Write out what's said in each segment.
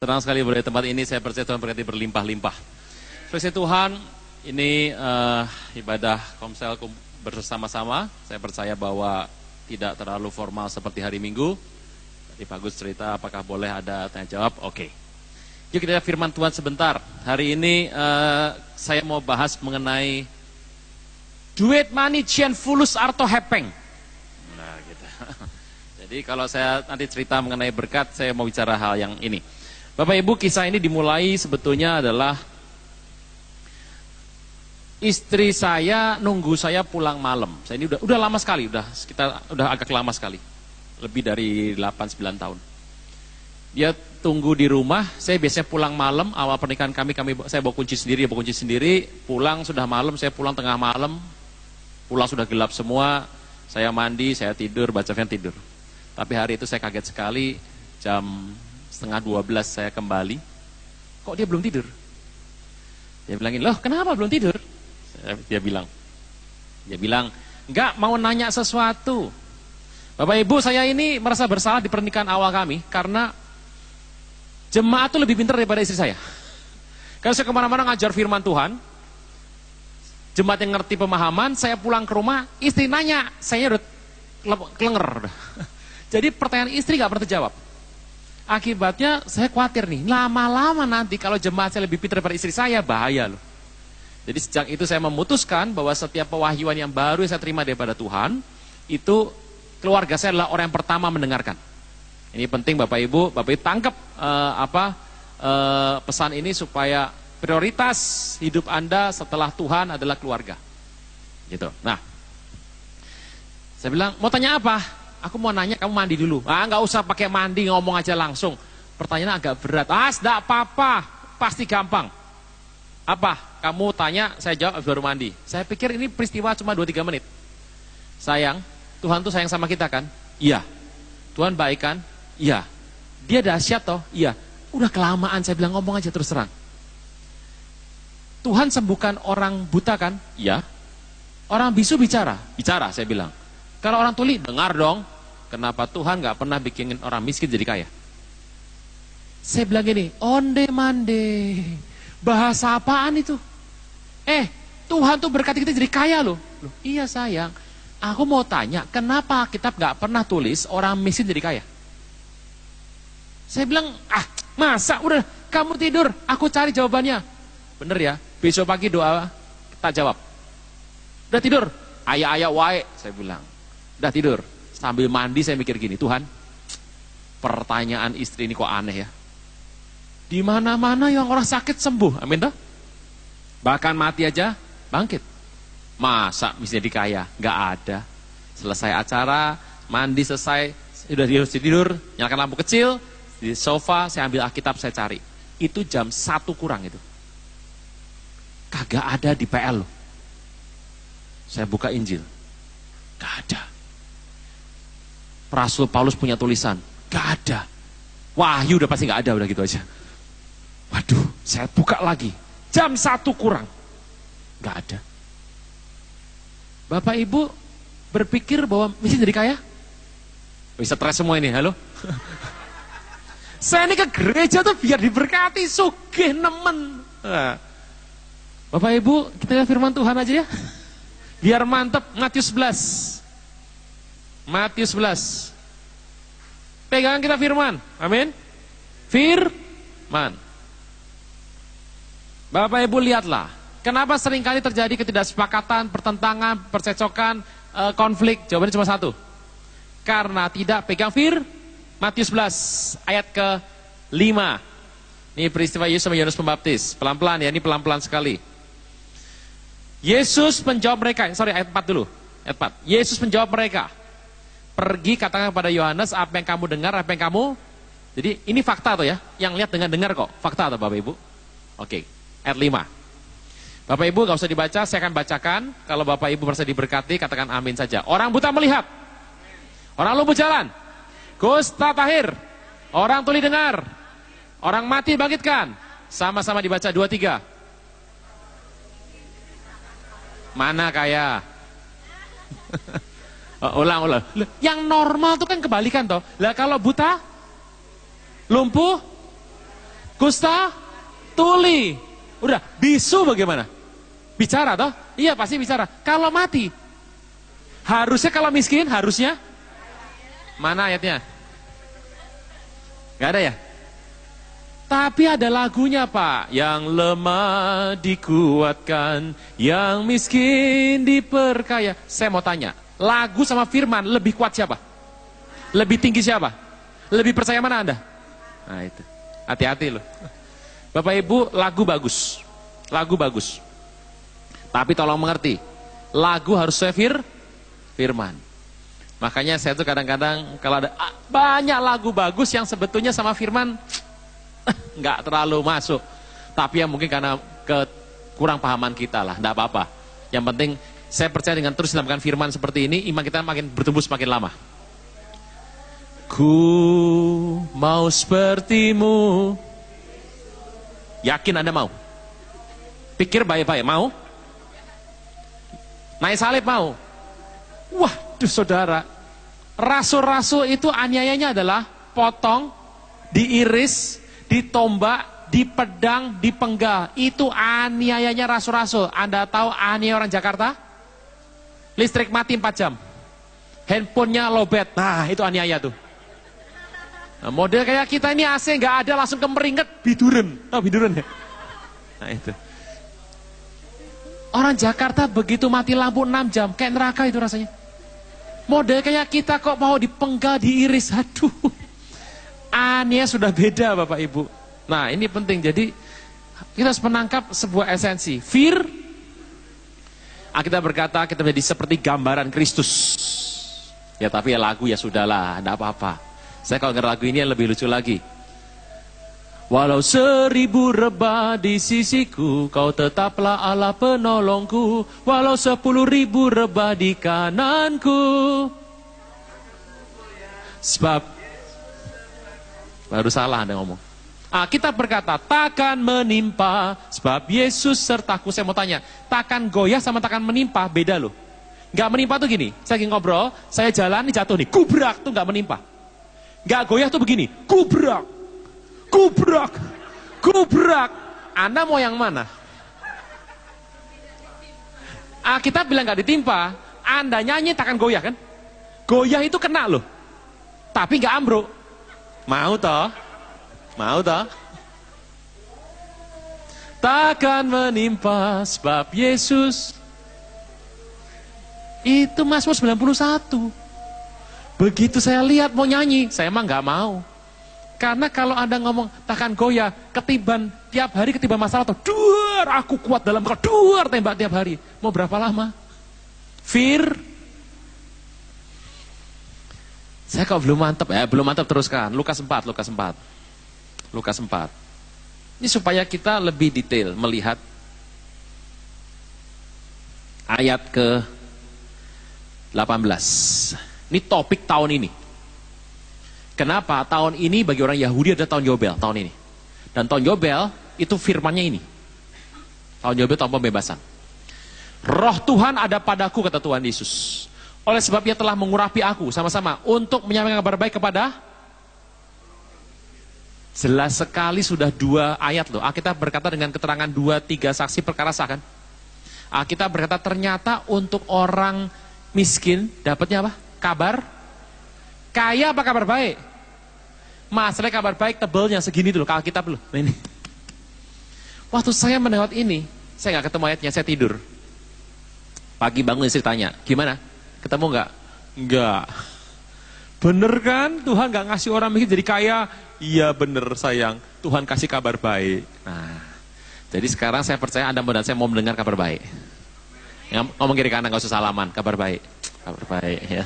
Tenang sekali berada di tempat ini, saya percaya Tuhan berkati berlimpah-limpah. Terus Tuhan, ini ibadah komsel bersama-sama. Saya percaya bahwa tidak terlalu formal seperti hari Minggu. Tadi Pak Gus cerita apakah boleh ada tanya jawab, oke. Yuk kita lihat firman Tuhan sebentar. Hari ini saya mau bahas mengenai duit money cien fulus arto hepeng. Nah gitu. Jadi kalau saya nanti cerita mengenai berkat, saya mau bicara hal yang ini. Bapak Ibu, kisah ini dimulai sebetulnya adalah istri saya nunggu saya pulang malam. Saya ini udah lama sekali, udah agak lama sekali. Lebih dari 8-9 tahun. Dia tunggu di rumah, saya biasanya pulang malam, awal pernikahan saya bawa kunci sendiri, pulang sudah malam, saya pulang tengah malam, pulang sudah gelap semua, saya mandi, saya tidur, baca firman tidur. Tapi hari itu saya kaget sekali, jam 11:30 saya kembali, kok dia belum tidur? Dia bilangin, loh kenapa belum tidur? Dia bilang, enggak, mau nanya sesuatu. Bapak Ibu, saya ini merasa bersalah di pernikahan awal kami, karena jemaat itu lebih pintar daripada istri saya. Kalau saya kemana-mana ngajar firman Tuhan, jemaat yang ngerti pemahaman, saya pulang ke rumah, istri nanya, saya udah kelenger. Jadi pertanyaan istri gak pernah terjawab. Akibatnya saya khawatir nih, lama-lama nanti kalau jemaat saya lebih pintar daripada istri saya, bahaya loh. Jadi sejak itu saya memutuskan bahwa setiap pewahyuan yang baru yang saya terima daripada Tuhan, itu keluarga saya adalah orang yang pertama mendengarkan. Ini penting Bapak Ibu tangkap pesan ini supaya prioritas hidup Anda setelah Tuhan adalah keluarga. Gitu. Nah, saya bilang, mau tanya apa? Aku mau nanya, kamu mandi dulu. Nggak usah pakai mandi, ngomong aja langsung. Pertanyaan agak berat. Enggak apa-apa, pasti gampang. Apa? Kamu tanya, saya jawab baru mandi. Saya pikir ini peristiwa cuma 2-3 menit. Sayang, Tuhan tuh sayang sama kita kan? Iya. Tuhan baik kan? Iya. Dia dahsyat toh? Iya. Udah kelamaan, saya bilang ngomong aja terus terang. Tuhan sembuhkan orang buta kan? Iya. Orang bisu bicara? Bicara, saya bilang. Kalau orang tuli, dengar dong. Kenapa Tuhan gak pernah bikin orang miskin jadi kaya? Saya bilang gini, onde mande. Bahasa apaan itu? Tuhan tuh berkati kita jadi kaya loh. Iya sayang. Aku mau tanya, kenapa kitab gak pernah tulis orang miskin jadi kaya? Saya bilang, masa udah kamu tidur, aku cari jawabannya. Bener ya, besok pagi doa kita jawab. Udah tidur? Ayah wae, saya bilang. Udah tidur. Sambil mandi saya mikir gini, Tuhan, pertanyaan istri ini kok aneh ya. Di mana-mana yang orang sakit sembuh, amin toh? Bahkan mati aja bangkit. Masa misalnya dikaya? Nggak ada. Selesai acara, mandi selesai, udah tidur, nyalakan lampu kecil, di sofa saya ambil Alkitab saya cari. Itu jam 1 kurang itu. Kagak ada di PL loh. Saya buka Injil. Gak ada. Rasul Paulus punya tulisan. Gak ada. Wahyu udah pasti gak ada, udah gitu aja. Waduh, saya buka lagi. Jam 1 kurang. Gak ada. Bapak Ibu berpikir bahwa mesti jadi kaya? Bisa stres semua ini, halo? Saya ini ke gereja tuh biar diberkati, sugih nemen. Bapak Ibu, kita lihat firman Tuhan aja ya. Biar mantep, Matius 11. Matius 11. Pegangan kita firman. Amin. Firman. Bapak Ibu lihatlah. Kenapa seringkali terjadi ketidaksepakatan, pertentangan, percecokan, konflik? Jawabannya cuma satu. Karena tidak pegang Matius 11 ayat ke-5. Ini peristiwa Yesus sama Yohanes Pembaptis. Pelan-pelan ya, ini pelan-pelan sekali. Yesus menjawab mereka. Ayat 4 dulu. Ayat 4. Yesus menjawab mereka. Pergi katakan kepada Yohanes apa yang kamu dengar, apa yang kamu. Jadi ini fakta tuh ya. Yang lihat dengan dengar kok. Fakta atau Bapak Ibu? Oke. Ayat 5. Bapak Ibu gak usah dibaca, saya akan bacakan. Kalau Bapak Ibu merasa diberkati, katakan amin saja. Orang buta melihat. Orang lumpuh jalan. Kusta tahir. Orang tuli dengar. Orang mati bangkitkan. Sama-sama dibaca 2-3. Mana kaya? Ulang. Yang normal tuh kan kebalikan toh. Lah kalau buta, lumpuh, kusta tuli. Udah, bisu bagaimana? Bicara toh? Iya pasti bicara. Kalau mati, harusnya kalau miskin, harusnya? Mana ayatnya? Gak ada ya? Tapi ada lagunya Pak. Yang lemah dikuatkan, yang miskin diperkaya. Saya mau tanya, lagu sama firman lebih kuat siapa? Lebih tinggi siapa? Lebih percaya mana Anda? Nah itu, hati-hati loh. Bapak Ibu, lagu bagus. Lagu bagus. Tapi tolong mengerti, lagu harus sesuai firman. Makanya saya tuh kadang-kadang kalau ada banyak lagu bagus yang sebetulnya sama firman nggak terlalu masuk. Tapi ya mungkin karena kurang pahaman kita lah, nggak apa-apa. Yang penting saya percaya dengan terus melakukan firman seperti ini, iman kita makin bertumbuh semakin lama. Ku mau sepertimu. Yakin Anda mau? Pikir baik-baik, mau? Naik salib mau? Waduh saudara, rasul-rasul itu aniayanya adalah potong, diiris, ditombak, dipedang, dipenggal. Itu aniayanya rasul-rasul. Anda tahu aniaya orang Jakarta? Listrik mati 4 jam. Handphonenya lowbat. Nah itu aniaya tuh. Nah, model kayak kita ini AC nggak ada langsung kemeringet, biduren. Tahu biduren ya? Nah itu. Orang Jakarta begitu mati lampu 6 jam, kayak neraka itu rasanya. Model kayak kita kok mau dipenggal, diiris, aduh. Aniaya sudah beda Bapak Ibu. Nah ini penting, jadi kita harus menangkap sebuah esensi. Kita berkata kita menjadi seperti gambaran Kristus. Ya tapi ya lagu ya sudahlah, tidak apa-apa. Saya kalau denger lagu ini yang lebih lucu lagi. Walau 1000 rebah di sisiku, kau tetaplah Allah penolongku. Walau 10.000 rebah di kananku. Sebab baru salah Anda ngomong. Kita berkata takkan menimpa, sebab Yesus sertaku. Saya mau tanya, takkan goyah sama takkan menimpa beda loh. Gak menimpa tuh gini, saya lagi ngobrol, saya jalan, jatuh nih, kubrak tuh gak menimpa. Gak goyah tuh begini, kubrak, kubrak, kubrak. Anda mau yang mana? Kita bilang gak ditimpa, Anda nyanyi takkan goyah kan? Goyah itu kena loh, tapi gak ambruk. Mau toh? Mau toh? Takkan menimpa sebab Yesus. Itu Mazmur 91. Begitu saya lihat mau nyanyi, saya emang gak mau. Karena kalau Anda ngomong takkan goyah, ketiban tiap hari ketiban masalah tuh, duar aku kuat dalam kau, duar tembak tiap hari. Mau berapa lama? Saya kok belum mantap ya, belum mantap teruskan. Lukas 4. Ini supaya kita lebih detail melihat ayat ke 18. Ini topik tahun ini. Kenapa tahun ini bagi orang Yahudi ada tahun Yobel tahun ini. Dan tahun Yobel itu firmannya ini. Tahun Yobel tahun pembebasan. Roh Tuhan ada padaku kata Tuhan Yesus. Oleh sebab Ia telah mengurapi aku sama-sama untuk menyampaikan kabar baik kepada. Jelas sekali sudah 2 ayat loh. Kita berkata dengan keterangan 2-3 saksi perkara sah kan. Kita berkata ternyata untuk orang miskin dapatnya apa? Kabar kaya apa kabar baik? Masalah kabar baik tebelnya segini dulu, kalau Alkitab loh. Nah ini. Waktu saya mendengar ini, saya nggak ketemu ayatnya, saya tidur. Pagi bangun istri tanya, gimana? Ketemu nggak? Nggak. Bener kan? Tuhan nggak ngasih orang miskin jadi kaya? Iya bener sayang. Tuhan kasih kabar baik. Nah, jadi sekarang saya percaya Anda dan saya mau mendengar kabar baik. Ngomong kiri kanan nggak usah salaman, kabar baik. Kabar baik ya.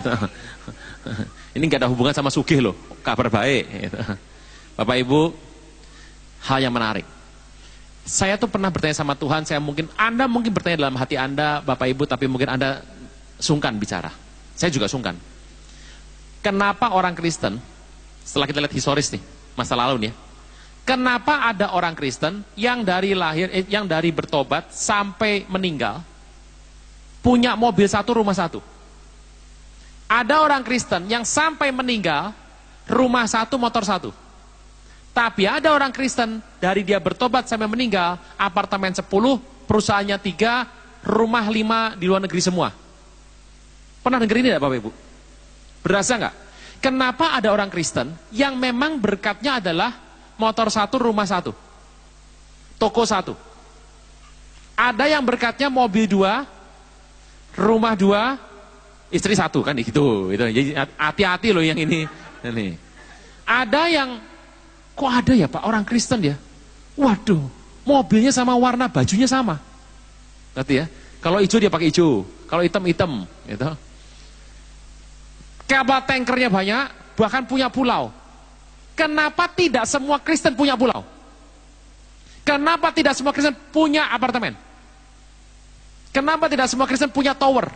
Ini nggak ada hubungan sama sugih loh, kabar baik gitu. Bapak Ibu, hal yang menarik. Saya tuh pernah bertanya sama Tuhan, Anda mungkin bertanya dalam hati Anda, Bapak Ibu, tapi mungkin Anda sungkan bicara. Saya juga sungkan. Kenapa orang Kristen, setelah kita lihat historis nih, masa lalu nih ya, kenapa ada orang Kristen yang dari bertobat sampai meninggal, punya mobil 1, rumah 1. Ada orang Kristen yang sampai meninggal, rumah 1, motor 1. Tapi ada orang Kristen, dari dia bertobat sampai meninggal, apartemen 10, perusahaannya 3, rumah 5 di luar negeri semua. Pernah dengar ini tidak Bapak Ibu? Berasa nggak? Kenapa ada orang Kristen yang memang berkatnya adalah motor 1, rumah 1, toko 1. Ada yang berkatnya mobil 2, rumah 2, istri 1 kan gitu. Jadi hati-hati loh yang ini. Ada yang kok ada ya Pak orang Kristen ya? Waduh, mobilnya sama warna bajunya sama. Ngerti ya? Kalau hijau dia pakai hijau, kalau hitam gitu. Kapal tankernya banyak, bahkan punya pulau. Kenapa tidak semua Kristen punya pulau? Kenapa tidak semua Kristen punya apartemen? Kenapa tidak semua Kristen punya tower?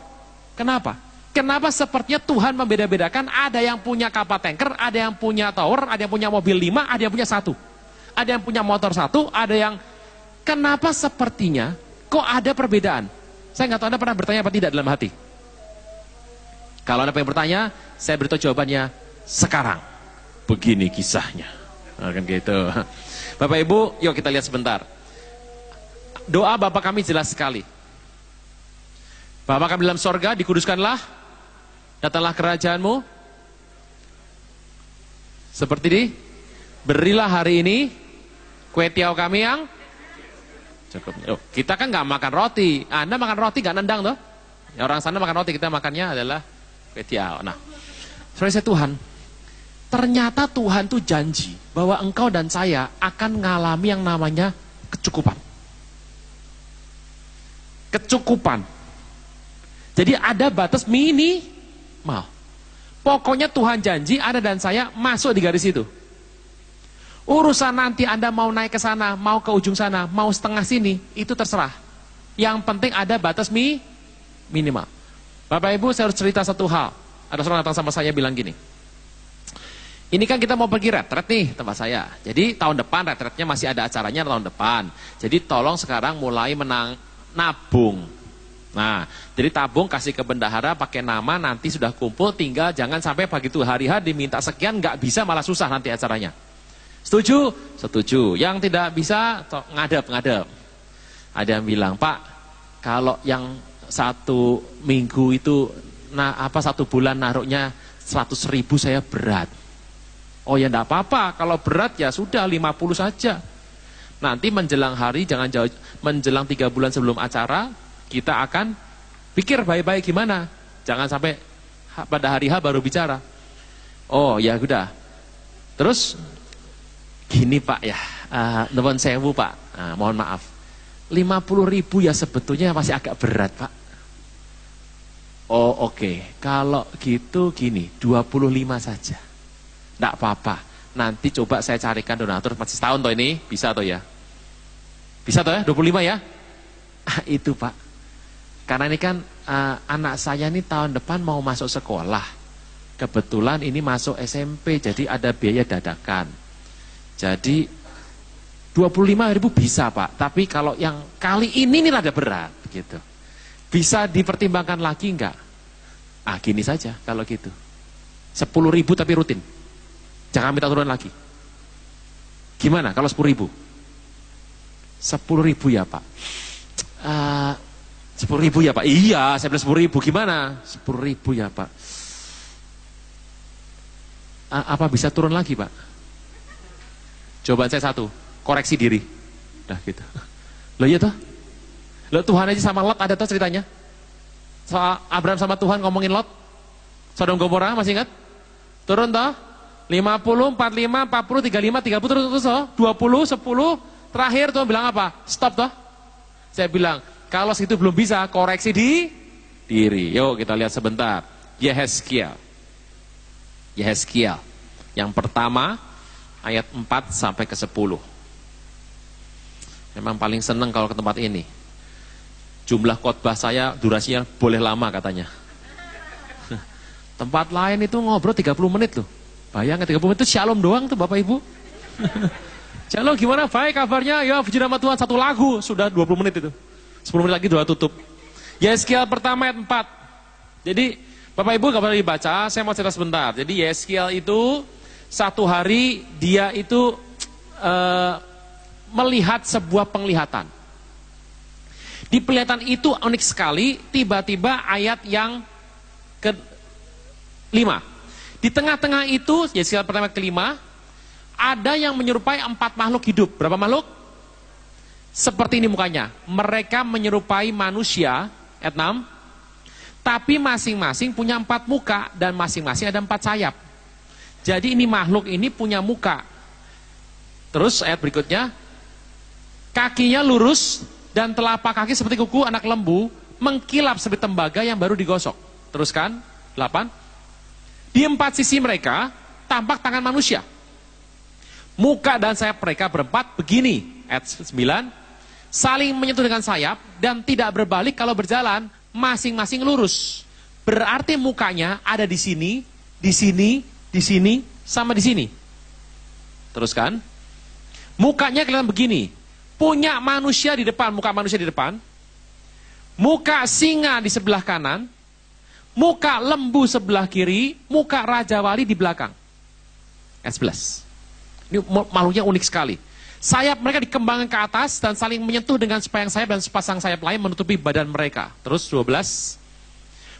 Kenapa? Kenapa sepertinya Tuhan membeda-bedakan, ada yang punya kapal tanker, ada yang punya tower, ada yang punya mobil 5, ada yang punya 1. Ada yang punya motor 1, ada yang... Kenapa sepertinya kok ada perbedaan? Saya nggak tahu Anda pernah bertanya apa tidak dalam hati. Kalau Anda pengen bertanya, saya beritahu jawabannya sekarang. Begini kisahnya. Kan gitu. Bapak Ibu, yuk kita lihat sebentar. Doa Bapa kami jelas sekali. Bapa kami dalam sorga, dikuduskanlah, datanglah kerajaanmu. Seperti ini, berilah hari ini kue tiaw kami yang cukup. Oh, kita kan nggak makan roti. Anda makan roti nggak nendang toh? Ya, orang sana makan roti, kita makannya adalah kue tiaw. Nah, saudara Tuhan, ternyata Tuhan tuh janji bahwa engkau dan saya akan mengalami yang namanya kecukupan. Kecukupan. Jadi ada batas minimal. Pokoknya Tuhan janji Anda dan saya masuk di garis itu. Urusan nanti Anda mau naik ke sana, mau ke ujung sana, mau setengah sini, itu terserah. Yang penting ada batas minimal. Bapak Ibu, saya harus cerita satu hal. Ada seorang datang sama saya bilang gini. Ini kan kita mau pergi retret nih tempat saya. Jadi tahun depan retretnya masih ada acaranya tahun depan. Jadi tolong sekarang mulai nabung. Nah, jadi tabung kasih ke bendahara pakai nama, nanti sudah kumpul, tinggal jangan sampai begitu hari H diminta sekian, nggak bisa malah susah nanti acaranya. Setuju? Setuju. Yang tidak bisa, ngadep. Ada yang bilang, Pak, kalau yang 1 minggu itu, satu bulan naruhnya 100.000 saya berat. Oh ya enggak apa-apa, kalau berat ya sudah 50 saja. Nanti menjelang hari, jangan jauh, menjelang 3 bulan sebelum acara, kita akan pikir baik-baik gimana. Jangan sampai pada hari H baru bicara. Oh ya udah. Terus gini Pak ya, nuwun sewu Pak, mohon maaf. 50.000 ya sebetulnya masih agak berat Pak. Oh oke. Kalau gitu gini, 25 saja. Nggak apa-apa. Nanti coba saya carikan donatur masih setahun toh ini, bisa toh ya? Bisa toh ya, 25 ya? Itu Pak. Karena ini kan anak saya ini tahun depan mau masuk sekolah. Kebetulan ini masuk SMP, jadi ada biaya dadakan. Jadi 25.000 bisa Pak. Tapi kalau yang kali ini rada berat gitu. Bisa dipertimbangkan lagi enggak? Gini saja kalau gitu. 10.000 tapi rutin. Jangan minta turun lagi. Gimana kalau 10.000? 10.000 ya Pak. 10.000 ya Pak. Iya, saya bilang 10.000. Gimana? 10.000 ya Pak. Apa bisa turun lagi Pak? Jawaban saya satu, koreksi diri. Nah gitu. Loh iya toh? Loh Tuhan aja sama Lot ada toh ceritanya? Soal Abraham sama Tuhan ngomongin Lot. Sodom Gomora masih ingat? Turun toh? 50, 45, 40, 35, 30 terus toh? 20, 10, terakhir Tuhan bilang apa? Stop toh? Saya bilang, kalau segitu belum bisa, koreksi di diri. Yuk kita lihat sebentar. Yehezkiel. Yang pertama, ayat 4 sampai ke 10. Memang paling seneng kalau ke tempat ini. Jumlah khotbah saya, durasinya boleh lama katanya. Tempat lain itu ngobrol 30 menit loh. Bayangin 30 menit itu shalom doang tuh Bapak Ibu. Shalom gimana? Baik kabarnya? Ya puji nama Tuhan, satu lagu. Sudah 20 menit itu. 10 menit lagi doa tutup. Yehezkiel pertama ayat 4. Jadi Bapak Ibu gak boleh dibaca, saya mau cerita sebentar. Jadi Yehezkiel itu satu hari dia itu melihat sebuah penglihatan. Di penglihatan itu unik sekali, tiba-tiba ayat yang ke-5. Di tengah-tengah itu, Yeskiel pertama ke-5, ada yang menyerupai 4 makhluk hidup. Berapa makhluk? Seperti ini mukanya. Mereka menyerupai manusia, ayat 6, tapi masing-masing punya 4 muka, dan masing-masing ada 4 sayap. Jadi ini makhluk ini punya muka. Terus ayat berikutnya, kakinya lurus, dan telapak kaki seperti kuku anak lembu, mengkilap seperti tembaga yang baru digosok. Teruskan, 8. Di 4 sisi mereka, tampak tangan manusia. Muka dan sayap mereka berempat begini. Ayat 9. Saling menyentuh dengan sayap, dan tidak berbalik kalau berjalan, masing-masing lurus. Berarti mukanya ada di sini, di sini, di sini, sama di sini. Teruskan. Mukanya kelihatan begini. Punya manusia di depan, muka manusia di depan. Muka singa di sebelah kanan. Muka lembu sebelah kiri. Muka Raja Wali di belakang. Ayat 11. Ini makhluknya unik sekali. Sayap mereka dikembangkan ke atas dan saling menyentuh dengan sepasang sayap dan sepasang sayap lain menutupi badan mereka. Terus 12.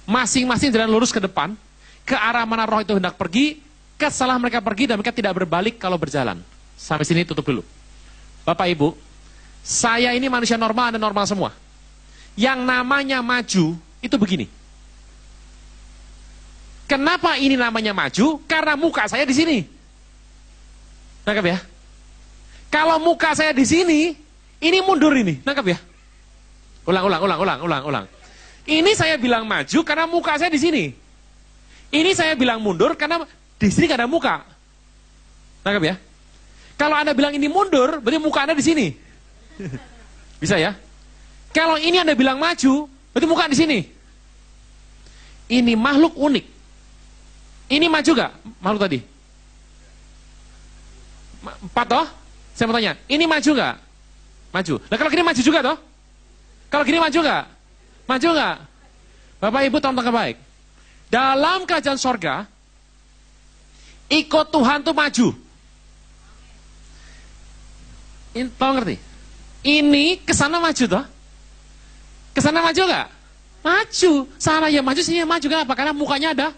Masing-masing jalan lurus ke depan. Ke arah mana roh itu hendak pergi. Kesalah mereka pergi dan mereka tidak berbalik kalau berjalan. Sampai sini tutup dulu. Bapak Ibu, saya ini manusia normal, Anda normal semua. Yang namanya maju, itu begini. Kenapa ini namanya maju? Karena muka saya di sini. Nangkap ya? Kalau muka saya di sini, ini mundur ini. Nangkap ya? Ulang. Ini saya bilang maju karena muka saya di sini. Ini saya bilang mundur karena di sini gak ada muka. Nangkap ya? Kalau Anda bilang ini mundur, berarti muka Anda di sini. Bisa ya? Kalau ini Anda bilang maju, berarti muka di sini. Ini makhluk unik. Ini maju gak? Makhluk tadi? 4 toh? Saya mau tanya, ini maju gak? Maju. Nah kalau gini maju juga toh? Kalau gini maju gak? Maju gak? Bapak Ibu tonton baik. Dalam kerajaan sorga, ikut Tuhan tuh maju. Tahu ngerti? Ini kesana maju toh? Kesana maju gak? Maju. Sana ya maju, sini ya maju. Kenapa? Karena mukanya ada.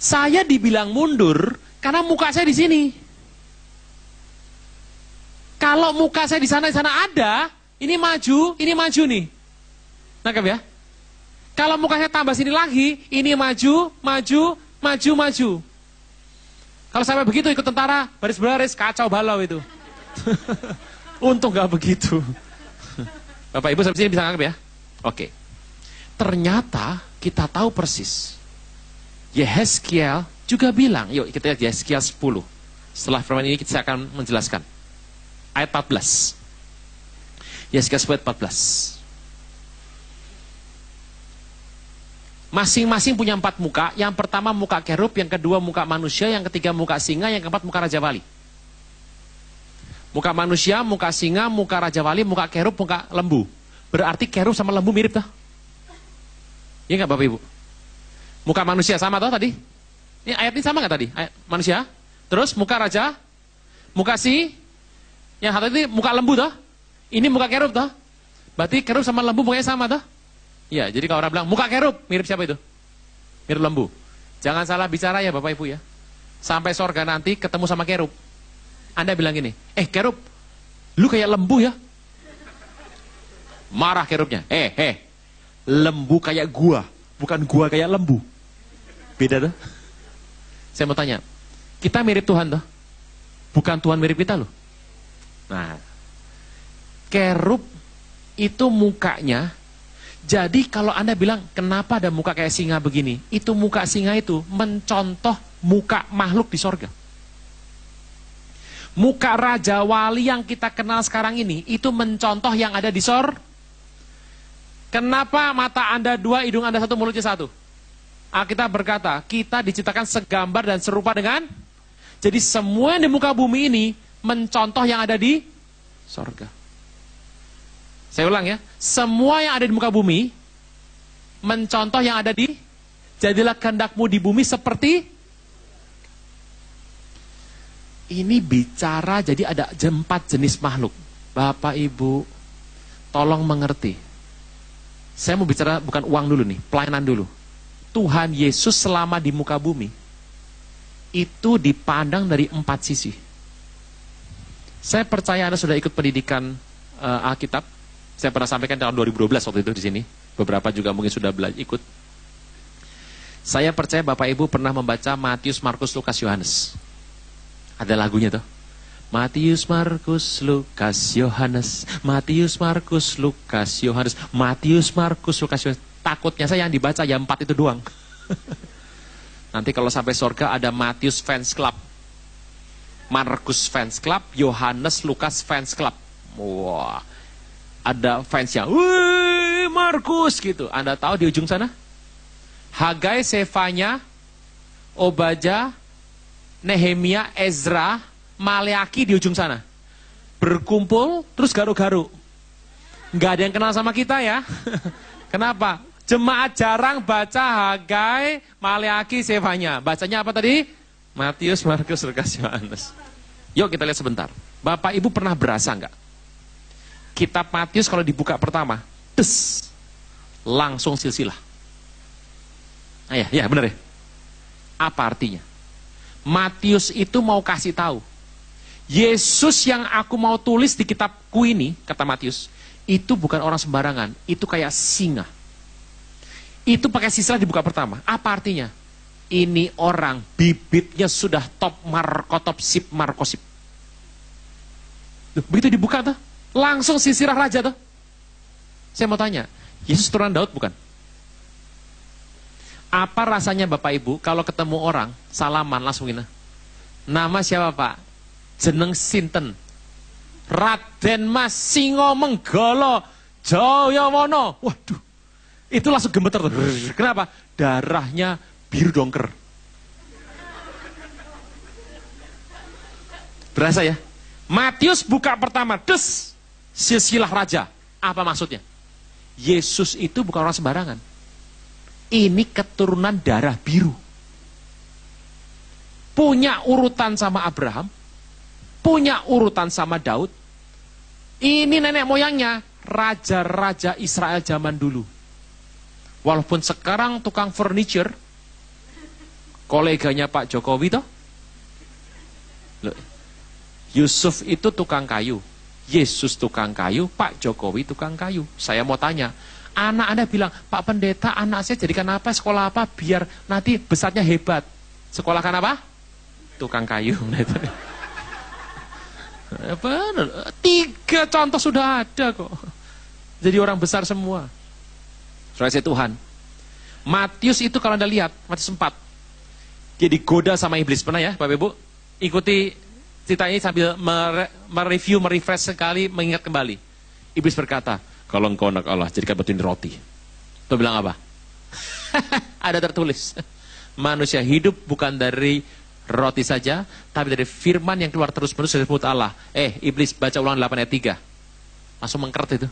Saya dibilang mundur karena muka saya di sini. Kalau muka saya di sana ada, ini maju nih. Nangkap ya? Kalau muka saya tambah sini lagi, ini maju. Kalau sampai begitu ikut tentara, baris-baris, kacau balau itu. Untung gak begitu. Bapak Ibu sampai sini bisa nangkap ya? Oke. Ternyata kita tahu persis. Yeskiel juga bilang, yuk kita lihat Yeskiel 10. Setelah firman ini saya akan menjelaskan. Ayat 14. Yeskiel 10 ayat 14. Masing-masing punya 4 muka. Yang pertama muka kerub, yang kedua muka manusia, yang ketiga muka singa, yang keempat muka Raja Wali. Muka manusia, muka singa, muka Raja Wali, muka kerub, muka lembu. Berarti kerub sama lembu mirip toh? Iya nggak Bapak Ibu? Muka manusia sama toh tadi? Ini ayat ini sama nggak tadi? Ayat manusia. Terus muka raja, muka yang satu ini muka lembu toh? Ini muka kerub toh? Berarti kerub sama lembu mukanya sama toh? Iya, jadi kalau orang bilang muka kerub, mirip siapa itu? Mirip lembu. Jangan salah bicara ya Bapak Ibu ya. Sampai sorga nanti ketemu sama kerub. Anda bilang gini, kerub, lu kayak lembu ya? Marah kerubnya. Lembu kayak gua, bukan gua kayak lembu. Beda tuh. Saya mau tanya, kita mirip Tuhan tuh? Bukan Tuhan mirip kita loh. Nah, kerub itu mukanya. Jadi kalau Anda bilang, kenapa ada muka kayak singa begini? Itu muka singa itu mencontoh muka makhluk di sorga. Muka Raja Wali yang kita kenal sekarang ini, itu mencontoh yang ada di sorga. Kenapa mata Anda 2, hidung Anda 1, mulutnya 1? Alkitab berkata, kita diciptakan segambar dan serupa dengan. Jadi semua yang di muka bumi ini mencontoh yang ada di sorga. Saya ulang ya, semua yang ada di muka bumi mencontoh yang ada di. Jadilah kehendakmu di bumi seperti. Ini bicara jadi ada 4 jenis makhluk. Bapak Ibu, tolong mengerti. Saya mau bicara bukan uang dulu nih, pelayanan dulu. Tuhan Yesus selama di muka bumi itu dipandang dari 4 sisi. Saya percaya Anda sudah ikut pendidikan Alkitab. Saya pernah sampaikan tahun 2012 waktu itu di sini. Beberapa juga mungkin sudah ikut. Saya percaya Bapak Ibu pernah membaca Matius, Markus, Lukas, Yohanes. Ada lagunya tuh. Matius, Markus, Lukas, Yohanes. Matius, Markus, Lukas, Yohanes. Matius, Markus, Lukas, Yohanes. Takutnya saya yang dibaca ya 4 itu doang. Nanti kalau sampai surga ada Matius Fans Club, Markus Fans Club, Yohanes, Lukas Fans Club. Wah, ada fansnya. Wih, Markus gitu. Anda tahu di ujung sana? Hagai, Sefanya, Obadya, Nehemia, Ezra, Maleaki di ujung sana. Berkumpul, terus garuk-garuk. Nggak ada yang kenal sama kita ya. Kenapa? Jemaat jarang baca Hagai, Maleaki, Sefanya. Bacanya apa tadi? Matius, Markus, Lukas, Yohanes. Yuk kita lihat sebentar. Bapak Ibu pernah berasa nggak? Kitab Matius kalau dibuka pertama, langsung silsilah. Nah, ya benar ya. Apa artinya? Matius itu mau kasih tahu, Yesus yang aku mau tulis di kitabku ini, kata Matius, itu bukan orang sembarangan, itu kayak singa. Itu pakai silsilah dibuka pertama. Apa artinya? Ini orang bibitnya sudah top markotop markosip. Begitu dibuka tuh, langsung silsilah raja tuh. Saya mau tanya, Yesus turunan Daud bukan? Apa rasanya Bapak Ibu kalau ketemu orang, salaman langsung ini. Nama siapa Pak? Jeneng sinten? Raden Mas Singo Menggolo Jayawana. Waduh, itu langsung gemeter tuh. Kenapa? Darahnya biru dongker. Berasa ya? Matius buka pertama, silsilah raja. Apa maksudnya? Yesus itu bukan orang sembarangan. Ini keturunan darah biru. Punya urutan sama Abraham, punya urutan sama Daud. Ini nenek moyangnya raja-raja Israel zaman dulu. Walaupun sekarang tukang furniture, koleganya Pak Jokowi toh. Yusuf itu tukang kayu, Yesus tukang kayu, Pak Jokowi tukang kayu. Saya mau tanya, anak Anda bilang, Pak Pendeta, anak saya jadikan apa, sekolah apa, biar nanti besarnya hebat. Sekolahkan apa? Tukang kayu. Benar. 3 contoh sudah ada kok. Jadi orang besar semua. Saudara Tuhan. Matius itu kalau Anda lihat, Matius 4. Dia digoda sama iblis. Pernah ya Bapak Ibu? Ikuti cerita ini sambil mereview, merefresh sekali, mengingat kembali. Iblis berkata, kalau engkau anak Allah, jadikan batu ini roti. Tuh bilang apa? Ada tertulis. Manusia hidup bukan dari roti saja, tapi dari firman yang keluar terus-menerus dari mulut Allah. Iblis, baca ulang 8 ayat 3. Langsung mengkert itu.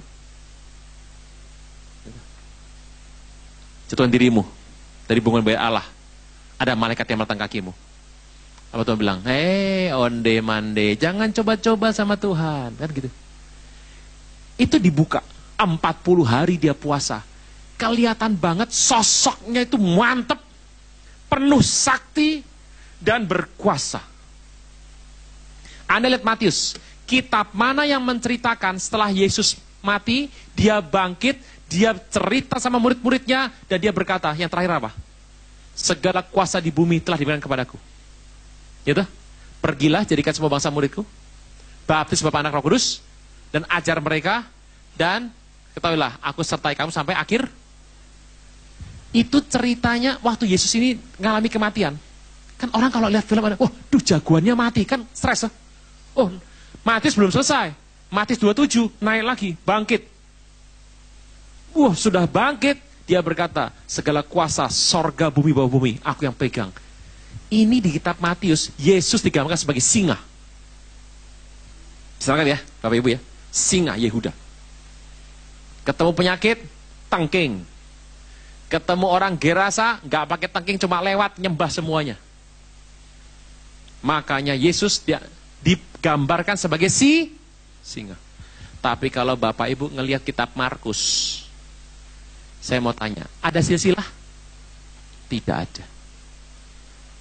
Jatuhin dirimu dari bunga bayi Allah. Ada malaikat yang meletakkan kakimu. Apa Tuhan bilang? Onde mande, jangan coba-coba sama Tuhan. Kan gitu. Itu dibuka. 40 hari dia puasa. Kelihatan banget sosoknya itu mantep. Penuh sakti dan berkuasa. Anda lihat Matius. Kitab mana yang menceritakan setelah Yesus mati, dia bangkit, dia cerita sama murid-muridnya, dan dia berkata, yang terakhir apa? Segala kuasa di bumi telah diberikan kepadaku. Gitu? Pergilah, jadikan semua bangsa muridku. Baptis Bapa Anak Roh Kudus. Dan ajar mereka. Dan ketahuilah, aku sertai kamu sampai akhir. Itu ceritanya waktu Yesus ini ngalami kematian. Kan orang kalau lihat film ada, jagoannya mati. Kan stres. Matius belum selesai. Matius 27, naik lagi, bangkit. Sudah bangkit. Dia berkata, segala kuasa sorga bumi bawah bumi, aku yang pegang. Ini di kitab Matius, Yesus digambarkan sebagai singa. Silakan ya, Bapak Ibu ya. Singa Yehuda. Ketemu penyakit, tengking. Ketemu orang Gerasa, nggak pakai tengking, cuma lewat, nyembah semuanya. Makanya Yesus digambarkan sebagai singa. Tapi kalau Bapak Ibu ngelihat kitab Markus, saya mau tanya, ada silsilah? Tidak ada.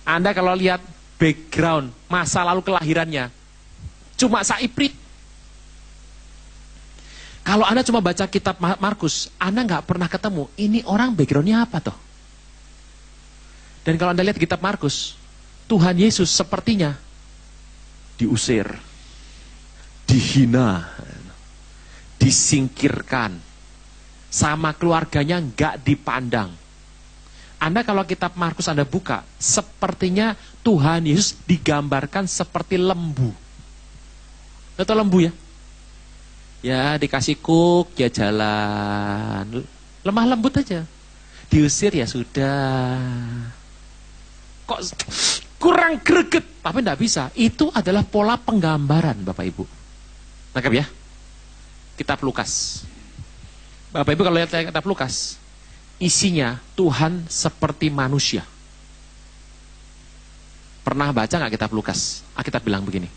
Anda kalau lihat background masa lalu kelahirannya, cuma saiprit. Kalau Anda cuma baca kitab Markus, Anda nggak pernah ketemu, ini orang backgroundnya apa toh? Dan kalau Anda lihat kitab Markus, Tuhan Yesus sepertinya diusir, dihina, disingkirkan, sama keluarganya nggak dipandang. Anda kalau kitab Markus Anda buka, sepertinya Tuhan Yesus digambarkan seperti lembu. Atau lembu ya? Ya dikasih kuk, ya jalan. Lemah lembut aja. Diusir ya sudah. Kok kurang greget? Tapi tidak bisa. Itu adalah pola penggambaran Bapak Ibu. Nangkep ya? Kitab Lukas. Bapak Ibu kalau lihat kitab Lukas, isinya Tuhan seperti manusia. Pernah baca nggak kitab Lukas? Alkitab bilang begini.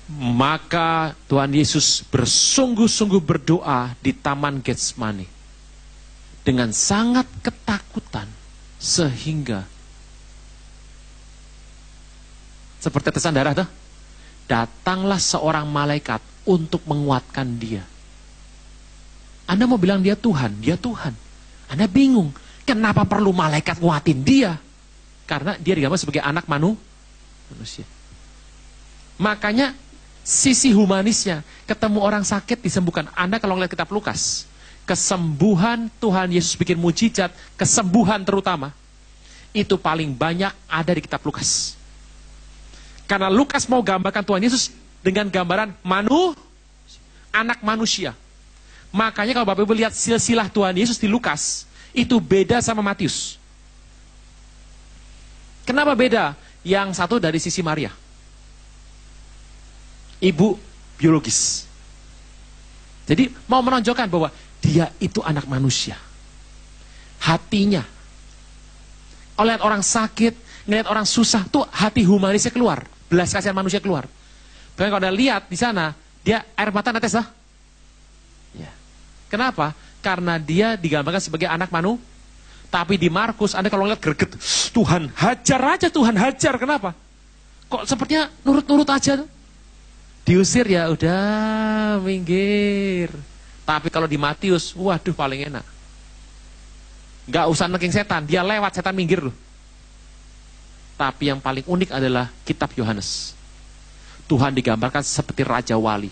Maka Tuhan Yesus bersungguh-sungguh berdoa di Taman Getsemani dengan sangat ketakutan sehingga seperti tetesan darah tuh, datanglah seorang malaikat untuk menguatkan dia. Anda mau bilang dia Tuhan, dia Tuhan. Anda bingung, kenapa perlu malaikat nguatin dia? Karena dia digambar sebagai anak manusia. Makanya sisi humanisnya, ketemu orang sakit disembuhkan. Anda kalau ngeliat kitab Lukas, kesembuhan Tuhan Yesus bikin mujizat, kesembuhan terutama, itu paling banyak ada di kitab Lukas. Karena Lukas mau gambarkan Tuhan Yesus dengan gambaran anak manusia. Makanya kalau Bapak Ibu lihat silsilah Tuhan Yesus di Lukas, itu beda sama Matius. Kenapa beda? Yang satu dari sisi Maria, ibu biologis. Jadi mau menonjolkan bahwa dia itu anak manusia. Hatinya, ngelihat orang sakit, ngelihat orang susah, tuh hati humanisnya keluar, belas kasihan manusia keluar. Bahkan kalau Anda lihat di sana, dia air mata netes lah. Ya. Kenapa? Karena dia digambarkan sebagai anak manusia. Tapi di Markus, Anda kalau lihat greget, Tuhan hajar aja, Tuhan hajar. Kenapa? Kok sepertinya nurut-nurut aja. Diusir ya udah, minggir. Tapi kalau di Matius, waduh paling enak. Gak usah nengking setan, dia lewat, setan minggir loh. Tapi yang paling unik adalah kitab Yohanes. Tuhan digambarkan seperti Raja Wali.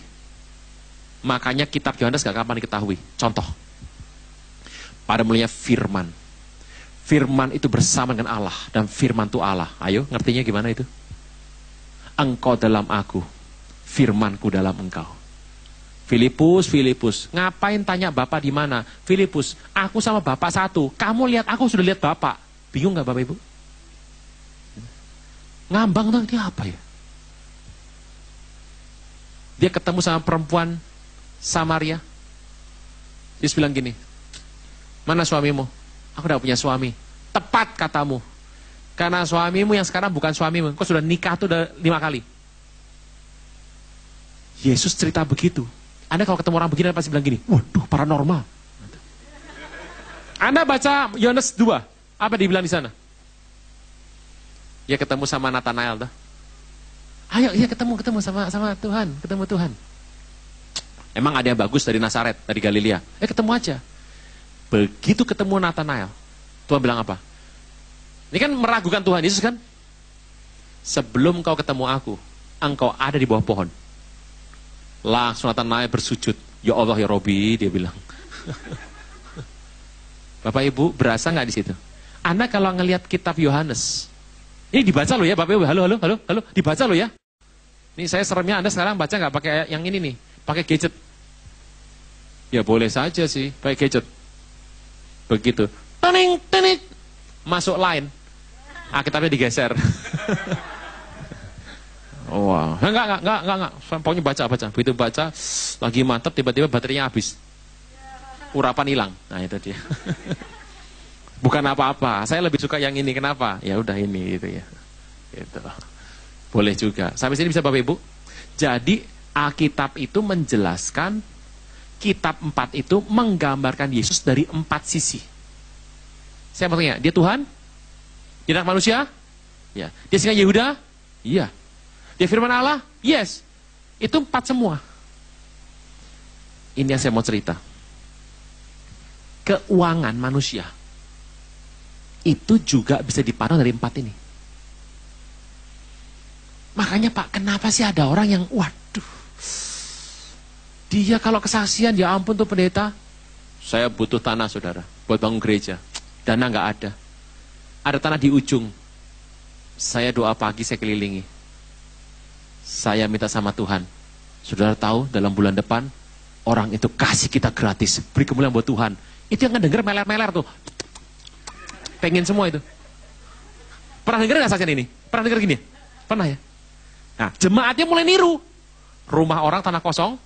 Makanya kitab Yohanes gak gampang diketahui. Contoh, pada mulanya firman. Firman itu bersama dengan Allah, dan firman itu Allah. Ayo, ngertinya gimana itu? Engkau dalam aku, firmanku dalam engkau. Filipus, ngapain tanya Bapak di mana? Filipus, aku sama Bapak satu. Kamu lihat aku, sudah lihat Bapak. Bingung gak Bapak Ibu? Ngambang tuh, dia apa ya? Dia ketemu sama perempuan Samaria. Dia bilang gini, mana suamimu? Aku udah punya suami. Tepat katamu. Karena suamimu yang sekarang bukan suamimu. Kau sudah nikah tuh udah 5 kali. Yesus cerita begitu. Anda kalau ketemu orang begini pasti bilang gini, waduh paranormal. Anda baca Yohanes 2, apa dibilang di sana? Dia ketemu sama Nathanael tuh. Ayo, iya ketemu sama Tuhan, ketemu Tuhan. Emang ada yang bagus dari Nazaret, dari Galilea? Ketemu aja. Begitu ketemu Nathanael, Tuhan bilang apa? Ini kan meragukan Tuhan Yesus kan? Sebelum kau ketemu aku, engkau ada di bawah pohon. Langsung Nathanael bersujud. Ya Allah ya Robi, dia bilang. Bapak Ibu, berasa nggak di situ? Anda kalau ngelihat kitab Yohanes, ini dibaca loh ya Bapak Ibu, halo, dibaca loh ya. Ini saya seremnya Anda sekarang baca nggak pakai yang ini nih, pakai gadget. Ya boleh saja sih, pakai gadget. Begitu, tening, masuk line, kitabnya digeser. Wah, enggak. Pokoknya baca. Begitu baca, lagi mantap, tiba-tiba baterainya habis. Urapan hilang. Nah itu dia. Bukan apa-apa. Saya lebih suka yang ini. Kenapa? Ya udah ini gitu ya. Gitu. Boleh juga. Sampai sini bisa Bapak Ibu? Jadi Alkitab itu menjelaskan, kitab 4 itu menggambarkan Yesus dari 4 sisi. Saya mau tanya, dia Tuhan? Dia anak manusia? Ya. Dia singa Yehuda? Iya. Dia firman Allah? Yes. Itu 4 semua. Ini yang saya mau cerita. Keuangan manusia itu juga bisa dipandang dari 4 ini. Makanya Pak, kenapa sih ada orang yang, waduh, dia kalau kesaksian, ya ampun tuh pendeta, saya butuh tanah saudara, buat bangun gereja, dana nggak ada. Ada tanah di ujung, saya doa pagi, saya kelilingi. Saya minta sama Tuhan, saudara tahu dalam bulan depan, orang itu kasih kita gratis, beri kemuliaan buat Tuhan. Itu yang ngedenger meler-meler tuh, pengen semua itu. Pernah denger nggak saksian ini? Pernah denger gini? Pernah ya? Nah, jemaatnya mulai niru. Rumah orang tanah kosong,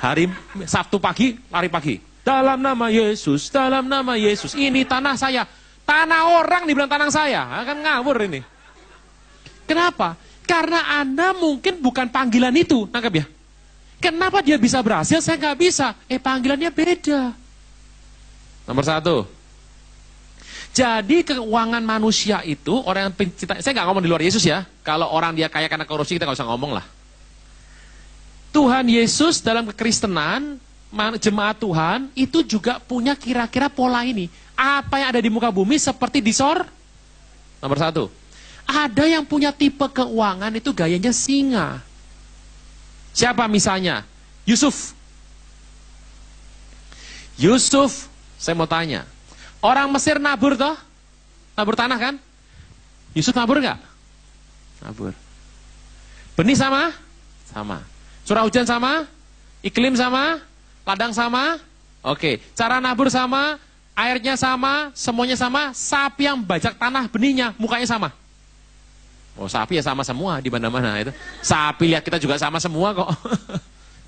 hari Sabtu pagi, lari pagi. Dalam nama Yesus, dalam nama Yesus. Ini tanah saya. Tanah orang dibilang tanah saya. Akan ngawur ini. Kenapa? Karena Anda mungkin bukan panggilan itu. Nangkep ya? Kenapa dia bisa berhasil, saya nggak bisa? Panggilannya beda. Nomor 1. Jadi keuangan manusia itu, orang yang pencipta, saya nggak ngomong di luar Yesus ya. Kalau orang dia kaya karena korupsi, kita nggak usah ngomong lah. Tuhan Yesus dalam kekristenan, jemaat Tuhan, itu juga punya kira-kira pola ini. Apa yang ada di muka bumi seperti di sor. Nomor 1. Ada yang punya tipe keuangan itu gayanya singa. Siapa misalnya? Yusuf. Yusuf, saya mau tanya. Orang Mesir nabur toh? Nabur tanah kan? Yusuf nabur nggak? Nabur. Benih sama? Sama. Curah hujan sama? Iklim sama? Ladang sama? Oke. Cara nabur sama? Airnya sama? Semuanya sama? Sapi yang bajak tanah benihnya, mukanya sama? Oh, sapi ya sama semua di mana-mana itu. Sapi lihat kita juga sama semua kok.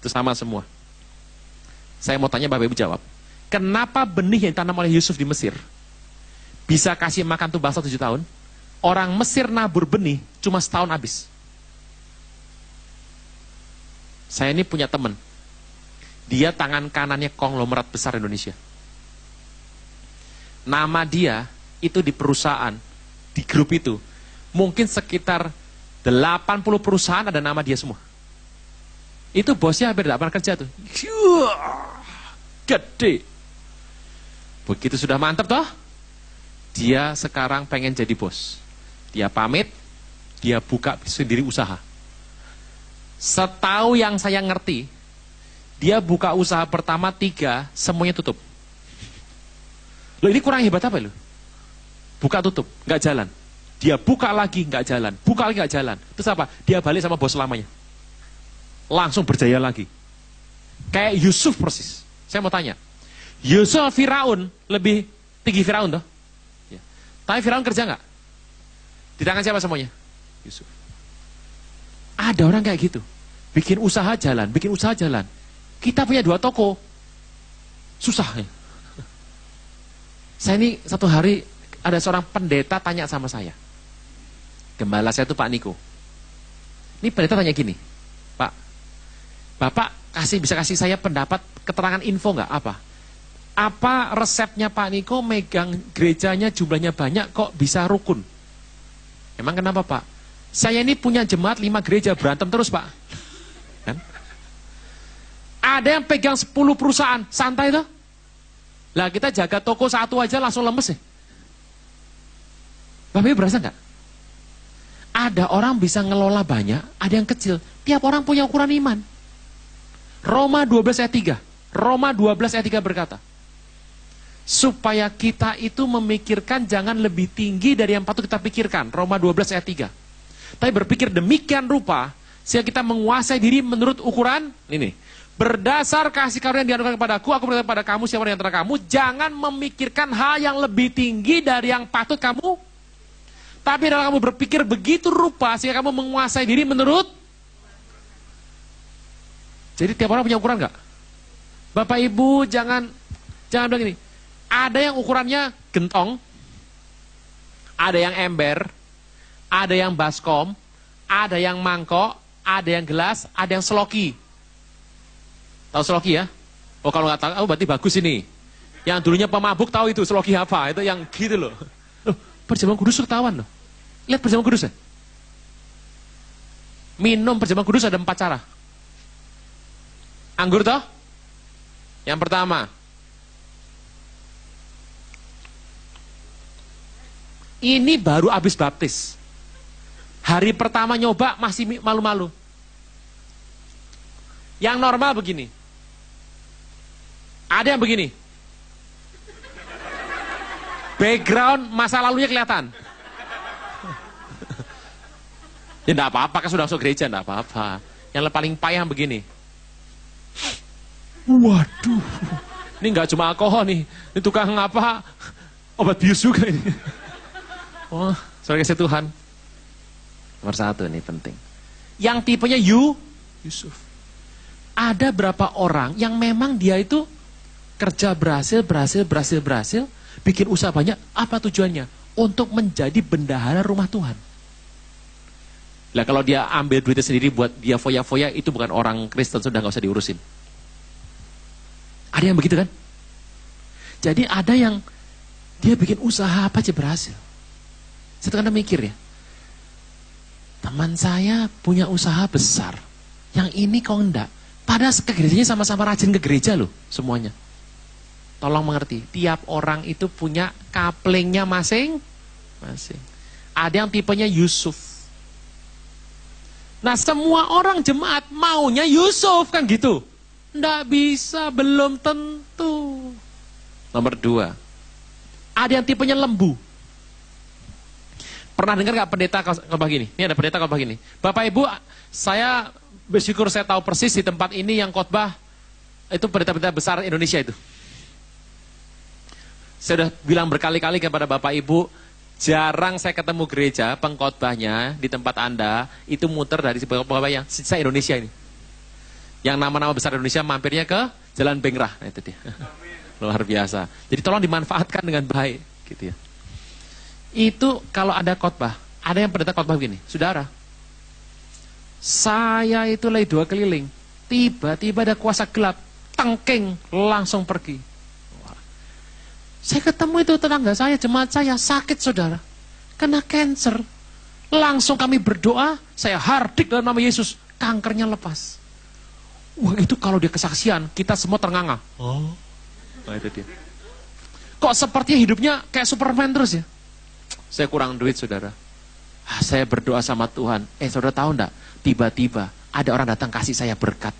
Itu sama semua. Saya mau tanya Bapak Ibu jawab. Kenapa benih yang ditanam oleh Yusuf di Mesir bisa kasih makan tuh bangsa 7 tahun? Orang Mesir nabur benih cuma setahun habis. Saya ini punya teman. Dia tangan kanannya konglomerat besar Indonesia. Nama dia itu di perusahaan, di grup itu, mungkin sekitar 80 perusahaan ada nama dia semua. Itu bosnya hampir tidak pernah kerja tuh. Gede. Begitu sudah mantap toh, dia sekarang pengen jadi bos. Dia pamit, dia buka sendiri usaha. Setahu yang saya ngerti, dia buka usaha pertama 3, semuanya tutup. Loh ini kurang hebat apa loh? Buka tutup, nggak jalan. Dia buka lagi, nggak jalan. Buka lagi, nggak jalan. Terus apa? Dia balik sama bos lamanya. Langsung berjaya lagi. Kayak Yusuf persis. Saya mau tanya, Yusuf Firaun lebih tinggi Firaun toh? Ya. Tapi Firaun kerja nggak? Di tangan siapa semuanya? Yusuf. Ada orang kayak gitu. Bikin usaha jalan, bikin usaha jalan. Kita punya 2 toko. Susah ya. Saya ini satu hari ada seorang pendeta tanya sama saya. Gembala saya itu Pak Niko. Ini pendeta tanya gini, Pak, Bapak bisa kasih saya pendapat, keterangan info nggak apa? Apa resepnya Pak Niko megang gerejanya jumlahnya banyak kok bisa rukun? Emang kenapa Pak? Saya ini punya jemaat 5 gereja, berantem terus Pak. Kan? Ada yang pegang 10 perusahaan, santai toh? Lah kita jaga toko 1 aja langsung lemes ya. Bapak Ibu berasa nggak? Ada orang bisa ngelola banyak, ada yang kecil. Tiap orang punya ukuran iman. Roma 12 ayat 3. Roma 12 ayat 3 berkata, supaya kita itu memikirkan jangan lebih tinggi dari yang patut kita pikirkan. Roma 12 ayat 3. Tapi berpikir demikian rupa, sehingga kita menguasai diri menurut ukuran, ini, berdasar kasih karunia yang dianugerahkan kepadaku, aku berkata kepada kamu, siapa di antara kamu, jangan memikirkan hal yang lebih tinggi dari yang patut kamu, tapi dalam kamu berpikir begitu rupa, sehingga kamu menguasai diri menurut. Jadi tiap orang punya ukuran nggak? Bapak Ibu jangan bilang gini, ada yang ukurannya gentong, ada yang ember, ada yang baskom, Ada yang mangkok, ada yang gelas, ada yang seloki. Tahu seloki ya? Oh kalau nggak tahu, oh, berarti bagus ini. Yang dulunya pemabuk tahu itu seloki apa? Itu yang gitu loh. Loh, perjamuan kudus ketahuan loh. Lihat perjamuan kudus ya. Minum perjamuan kudus ada 4 cara. Anggur toh? Yang pertama. Ini baru habis baptis. Hari pertama nyoba masih malu-malu. Yang normal begini. Ada yang begini. Background masa lalunya kelihatan. Ya enggak apa-apa, kan sudah masuk gereja, enggak apa-apa. Yang paling payah begini. Waduh. Ini enggak cuma alkohol nih. Ini tukang apa? Obat bius juga ini. Oh, sorry kasih Tuhan. Nomor 1 nih penting. Yang tipenya Yusuf. Ada berapa orang yang memang dia itu kerja berhasil, bikin usaha banyak, apa tujuannya? Untuk menjadi bendahara rumah Tuhan. Lah kalau dia ambil duitnya sendiri buat dia foya-foya, itu bukan orang Kristen, sudah gak usah diurusin. Ada yang begitu kan? Jadi ada yang dia bikin usaha apa aja berhasil. Saya kadang mikir ya, teman saya punya usaha besar, yang ini kok enggak. Padahal ke gerejanya sama-sama rajin ke gereja loh semuanya. Tolong mengerti, tiap orang itu punya kaplingnya masing-masing. Ada yang tipenya Yusuf. Nah semua orang jemaat maunya Yusuf kan gitu. Nggak bisa, belum tentu. Nomor 2, ada yang tipenya lembu. Pernah dengar nggak pendeta khotbah gini? Ini ada pendeta khotbah gini. Bapak Ibu, saya bersyukur saya tahu persis di tempat ini yang khotbah itu pendeta-pendeta besar Indonesia itu. Saya sudah bilang berkali-kali kepada Bapak Ibu, jarang saya ketemu gereja pengkhotbahnya di tempat Anda itu muter dari Bapak yang sisa Indonesia ini. Yang nama-nama besar Indonesia mampirnya ke Jalan Bengrah, nah, itu dia. Luar biasa. Jadi tolong dimanfaatkan dengan baik, gitu ya. Itu kalau ada khotbah, ada yang pendeta khotbah begini, saudara, saya itu lagi 2 keliling, tiba-tiba ada kuasa gelap, tengking, langsung pergi. Wah. Saya ketemu itu tetangga saya, jemaat saya, sakit saudara, kena cancer. Langsung kami berdoa, saya hardik dalam nama Yesus, kankernya lepas. Wah itu kalau dia kesaksian, kita semua ternganga. Oh, nah itu dia. Kok sepertinya hidupnya kayak Superman terus ya? Saya kurang duit saudara. Saya berdoa sama Tuhan. Saudara tahu enggak? Tiba-tiba ada orang datang kasih saya berkat.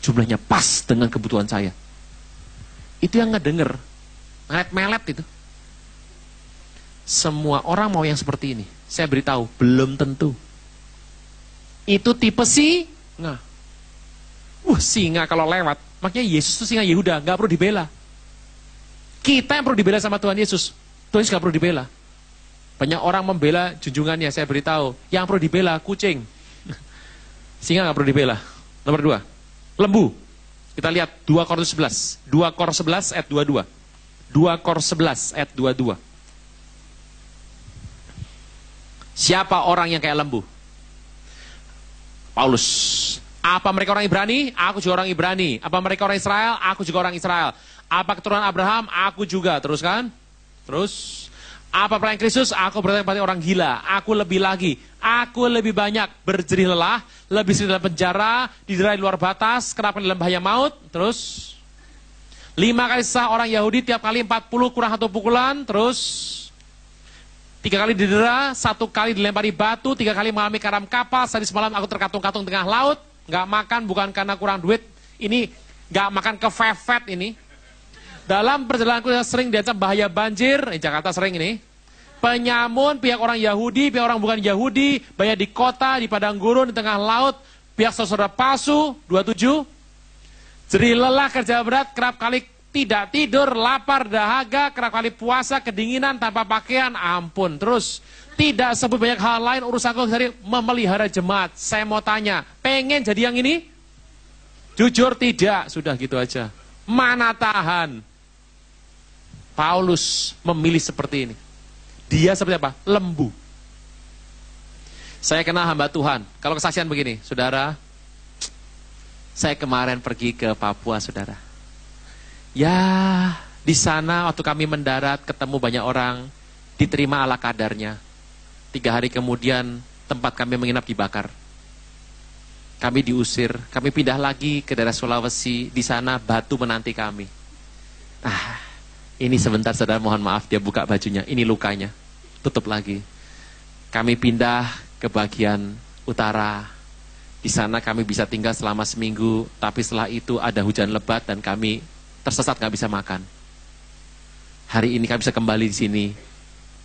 Jumlahnya pas dengan kebutuhan saya. Itu yang ngedenger. Melet-melet itu. Semua orang mau yang seperti ini. Saya beritahu, belum tentu. Itu tipe singa. Singa kalau lewat. Makanya Yesus itu singa Yehuda. Gak perlu dibela. Kita yang perlu dibela sama Tuhan Yesus. Tuhan Yesus gak perlu dibela. Banyak orang membela junjungannya, saya beritahu. Yang perlu dibela, kucing. Singa gak perlu dibela. Nomor 2, lembu. Kita lihat 2 Korintus 11. 2 Korintus 11 ayat 22. 2 Korintus 11 ayat 22. Siapa orang yang kayak lembu? Paulus. Apa mereka orang Ibrani? Aku juga orang Ibrani. Apa mereka orang Israel? Aku juga orang Israel. Apa keturunan Abraham? Aku juga. Terus kan? Terus. Apa pelayan Kristus? Aku berarti orang gila. Aku lebih lagi. Aku lebih banyak berjerih lelah, lebih sering dalam penjara, diderai luar batas, kenapa dalam bahaya maut. Terus 5 kali sah orang Yahudi, tiap kali 40 kurang 1 pukulan. Terus 3 kali didera, 1 kali dilempari batu, 3 kali mengalami karam kapal. Tadi semalam aku terkatung-katung tengah laut. Gak makan bukan karena kurang duit. Ini gak makan kefefet ini. Dalam perjalananku sering diancam bahaya banjir, Jakarta sering ini. Penyamun, pihak orang Yahudi, pihak orang bukan Yahudi, bahaya di kota, di padang gurun, di tengah laut, pihak saudara palsu, 27. Jerih lelah, kerja berat, kerap kali tidak tidur, lapar, dahaga, kerap kali puasa, kedinginan, tanpa pakaian, ampun. Terus, tidak sebut banyak hal lain, urusanku dari memelihara jemaat. Saya mau tanya, pengen jadi yang ini? Jujur tidak, sudah gitu aja. Mana tahan? Paulus memilih seperti ini. Dia seperti apa? Lembu. Saya kenal hamba Tuhan. Kalau kesaksian begini, saudara, saya kemarin pergi ke Papua, saudara. Ya, di sana waktu kami mendarat, ketemu banyak orang, diterima ala kadarnya. 3 hari kemudian, tempat kami menginap dibakar. Kami diusir, kami pindah lagi ke daerah Sulawesi, di sana batu menanti kami. Ini sebentar, saudara, mohon maaf, dia buka bajunya, ini lukanya, tutup lagi. Kami pindah ke bagian utara. Di sana kami bisa tinggal selama seminggu, tapi setelah itu ada hujan lebat dan kami tersesat, gak bisa makan. Hari ini kami bisa kembali di sini,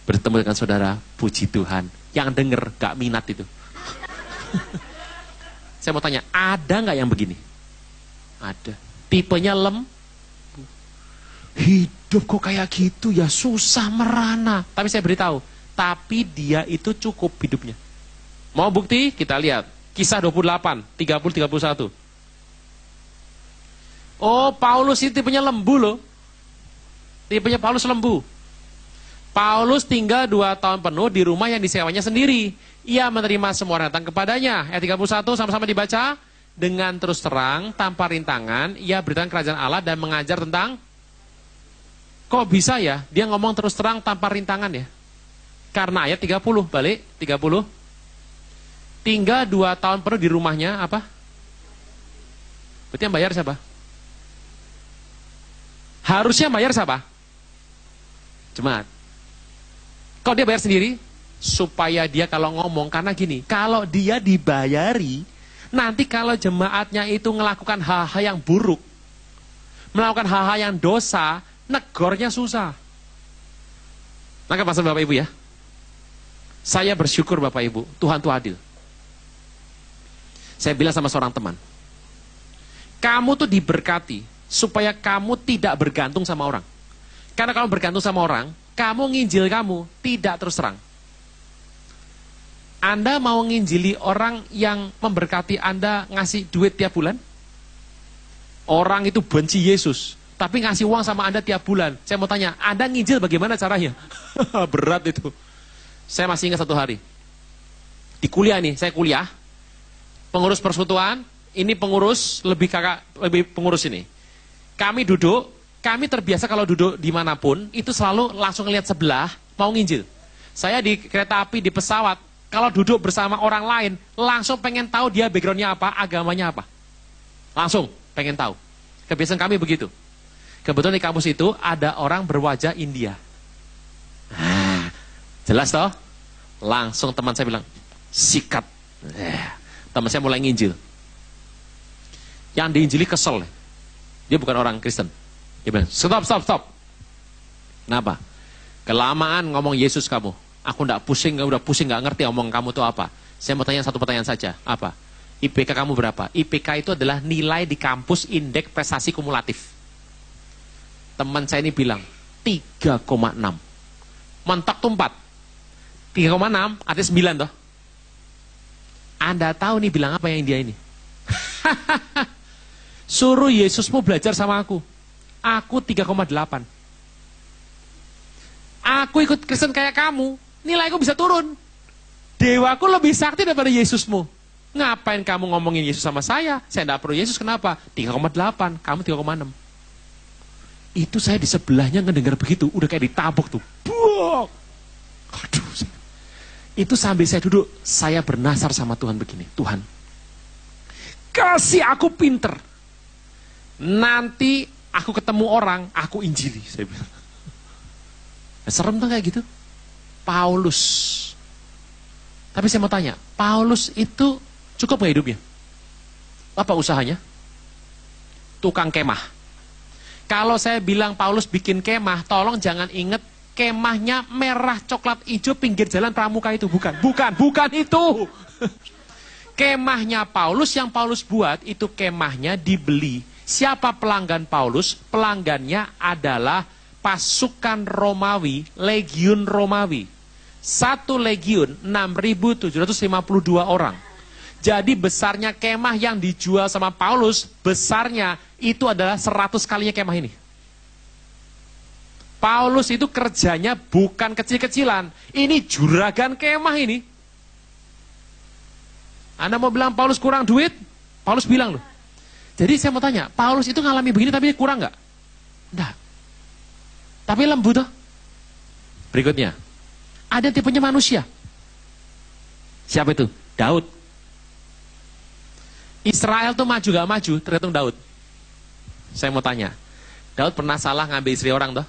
bertemu dengan saudara, puji Tuhan. Yang denger gak minat itu. Saya mau tanya, ada gak yang begini? Ada. Tipenya hidup kok kayak gitu ya, susah merana. Tapi saya beritahu, tapi dia itu cukup hidupnya. Mau bukti? Kita lihat. Kisah 28, 30-31. Oh, Paulus itu tipenya lembu loh. Tipenya Paulus lembu. Paulus tinggal 2 tahun penuh di rumah yang disewanya sendiri. Ia menerima semua orang datang kepadanya. Ayat 31 sama-sama dibaca. Dengan terus terang, tanpa rintangan, ia beritakan kerajaan Allah dan mengajar tentang... Kok bisa ya? Dia ngomong terus terang tanpa rintangan ya? Karena ayat 30, balik, 30. Tinggal 2 tahun penuh di rumahnya, apa? Berarti yang bayar siapa? Harusnya bayar siapa? Jemaat. Kok dia bayar sendiri? Supaya dia kalau ngomong, karena gini, kalau dia dibayari, nanti kalau jemaatnya itu melakukan hal-hal yang buruk, melakukan hal-hal yang dosa, negornya susah. Nangkap maksud Bapak Ibu ya? Saya bersyukur Bapak Ibu, Tuhan itu adil. Saya bilang sama seorang teman, kamu tuh diberkati supaya kamu tidak bergantung sama orang. Karena kalau bergantung sama orang, kamu nginjil kamu tidak terus terang. Anda mau nginjili orang yang memberkati Anda ngasih duit tiap bulan? Orang itu benci Yesus, tapi ngasih uang sama Anda tiap bulan. Saya mau tanya, Anda nginjil bagaimana caranya? Berat itu. Saya masih ingat 1 hari. Di kuliah nih, saya kuliah. Pengurus persekutuan, ini pengurus, lebih pengurus ini. Kami duduk, kami terbiasa kalau duduk dimanapun, itu selalu langsung lihat sebelah, mau nginjil. Saya di kereta api, di pesawat, kalau duduk bersama orang lain, langsung pengen tahu dia backgroundnya apa, agamanya apa. Langsung pengen tahu. Kebiasaan kami begitu. Kebetulan di kampus itu ada orang berwajah India. Jelas toh? Langsung teman saya bilang, sikat. Teman saya mulai nginjil. Yang diinjili kesel. Dia bukan orang Kristen. Dia bilang, stop. Kenapa? Kelamaan ngomong Yesus kamu. Aku udah pusing gak ngerti omong kamu tuh apa. Saya mau tanya 1 pertanyaan saja. Apa? IPK kamu berapa? IPK itu adalah nilai di kampus indeks prestasi kumulatif. Teman saya ini bilang 3,6. Mentok tuh 4. 3,6 ada 9 toh. Anda tahu nih bilang apa yang dia ini? Suruh Yesusmu belajar sama aku. Aku 3,8. Aku ikut Kristen kayak kamu, nilaiku bisa turun. Dewaku lebih sakti daripada Yesusmu. Ngapain kamu ngomongin Yesus sama saya? Saya tidak perlu Yesus, kenapa? 3,8, kamu 3,6. Itu saya di sebelahnya ngedengar begitu, udah kayak ditabok tuh. Buak. Aduh. Itu sambil saya duduk, saya bernasar sama Tuhan begini. Tuhan, kasih aku pinter. Nanti aku ketemu orang, aku injili. Saya bilang. Serem tuh kayak gitu. Paulus. Tapi saya mau tanya, Paulus itu cukup gak hidupnya? Apa usahanya? Tukang kemah. Kalau saya bilang Paulus bikin kemah, tolong jangan inget kemahnya merah coklat hijau pinggir jalan Pramuka itu. Bukan itu. Kemahnya Paulus yang Paulus buat itu kemahnya dibeli. Siapa pelanggan Paulus? Pelanggannya adalah pasukan Romawi, legiun Romawi. 1 legiun 6.752 orang. Jadi besarnya kemah yang dijual sama Paulus, besarnya itu adalah 100 kalinya kemah ini. Paulus itu kerjanya bukan kecil-kecilan. Ini juragan kemah ini. Anda mau bilang Paulus kurang duit? Paulus bilang loh. Jadi saya mau tanya, Paulus itu ngalami begini tapi kurang nggak? Enggak. Tapi lembut toh. Berikutnya, ada tipenya manusia. Siapa itu? Daud. Israel tuh maju gak maju tergantung Daud. Saya mau tanya, Daud pernah salah ngambil istri orang toh?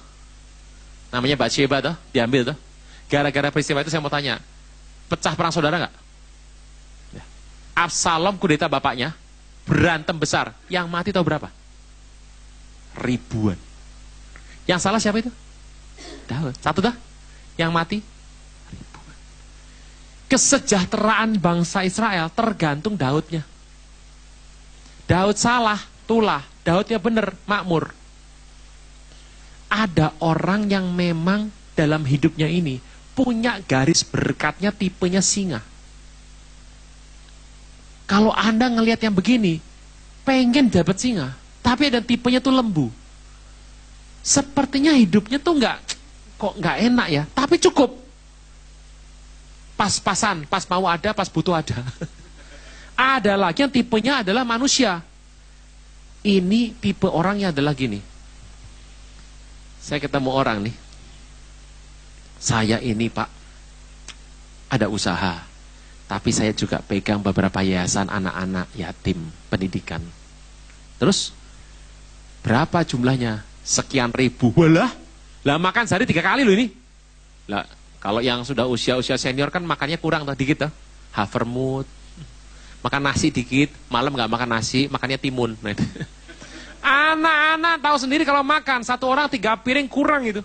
Namanya Batsheba toh, diambil toh. Gara-gara peristiwa itu saya mau tanya, pecah perang saudara nggak? Ya. Absalom kudeta bapaknya, berantem besar. Yang mati tahu berapa? Ribuan. Yang salah siapa itu? Daud. Satu dah. Yang mati ribuan. Kesejahteraan bangsa Israel tergantung Daudnya. Daud salah, tulah. Daudnya benar, makmur. Ada orang yang memang dalam hidupnya ini punya garis berkatnya tipenya singa. Kalau Anda ngelihat yang begini, pengen dapat singa, tapi ada tipenya tuh lembu. Sepertinya hidupnya tuh kok nggak enak ya, tapi cukup. Pas-pasan, pas mau ada, pas butuh ada. Ada lagi yang tipenya adalah manusia. Ini tipe orangnya adalah gini. Saya ketemu orang nih. Saya ini Pak, ada usaha. Tapi saya juga pegang beberapa yayasan anak-anak yatim pendidikan. Terus, berapa jumlahnya? Sekian ribu. Walah, lah makan sehari 3 kali loh ini. Lah, kalau yang sudah usia-usia senior kan makannya kurang tuh, dikit tuh. Havermut. Makan nasi dikit, malam nggak makan nasi, makannya timun. Nah, anak-anak tahu sendiri kalau makan, satu orang 3 piring kurang gitu.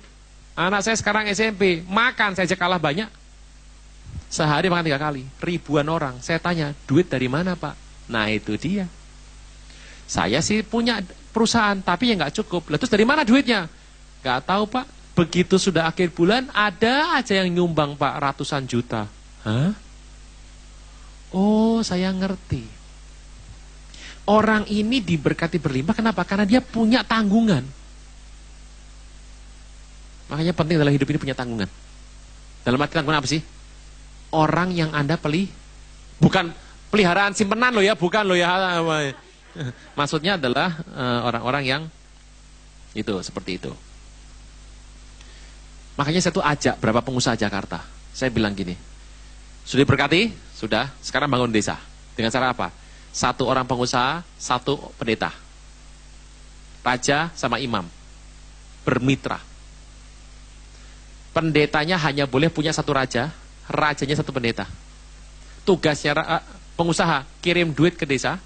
Anak saya sekarang SMP, makan saya aja kalah banyak. Sehari makan 3 kali, ribuan orang. Saya tanya, duit dari mana Pak? Nah itu dia. Saya sih punya perusahaan, tapi ya nggak cukup. Terus dari mana duitnya? Nggak tahu Pak. Begitu sudah akhir bulan, ada aja yang nyumbang Pak, ratusan juta. Hah? Oh, saya ngerti. Orang ini diberkati berlimpah, kenapa? Karena dia punya tanggungan. Makanya penting dalam hidup ini punya tanggungan. Dalam arti tanggungan apa sih? Orang yang Anda bukan peliharaan simpenan loh ya, bukan loh ya. Maksudnya adalah orang-orang yang itu, seperti itu. Makanya saya tuh ajak berapa pengusaha Jakarta. Saya bilang gini, sudah diberkati? Sudah, sekarang bangun desa. Dengan cara apa? 1 orang pengusaha, 1 pendeta. Raja sama imam. Bermitra. Pendetanya hanya boleh punya 1 raja, rajanya 1 pendeta. Tugasnya pengusaha, kirim duit ke desa,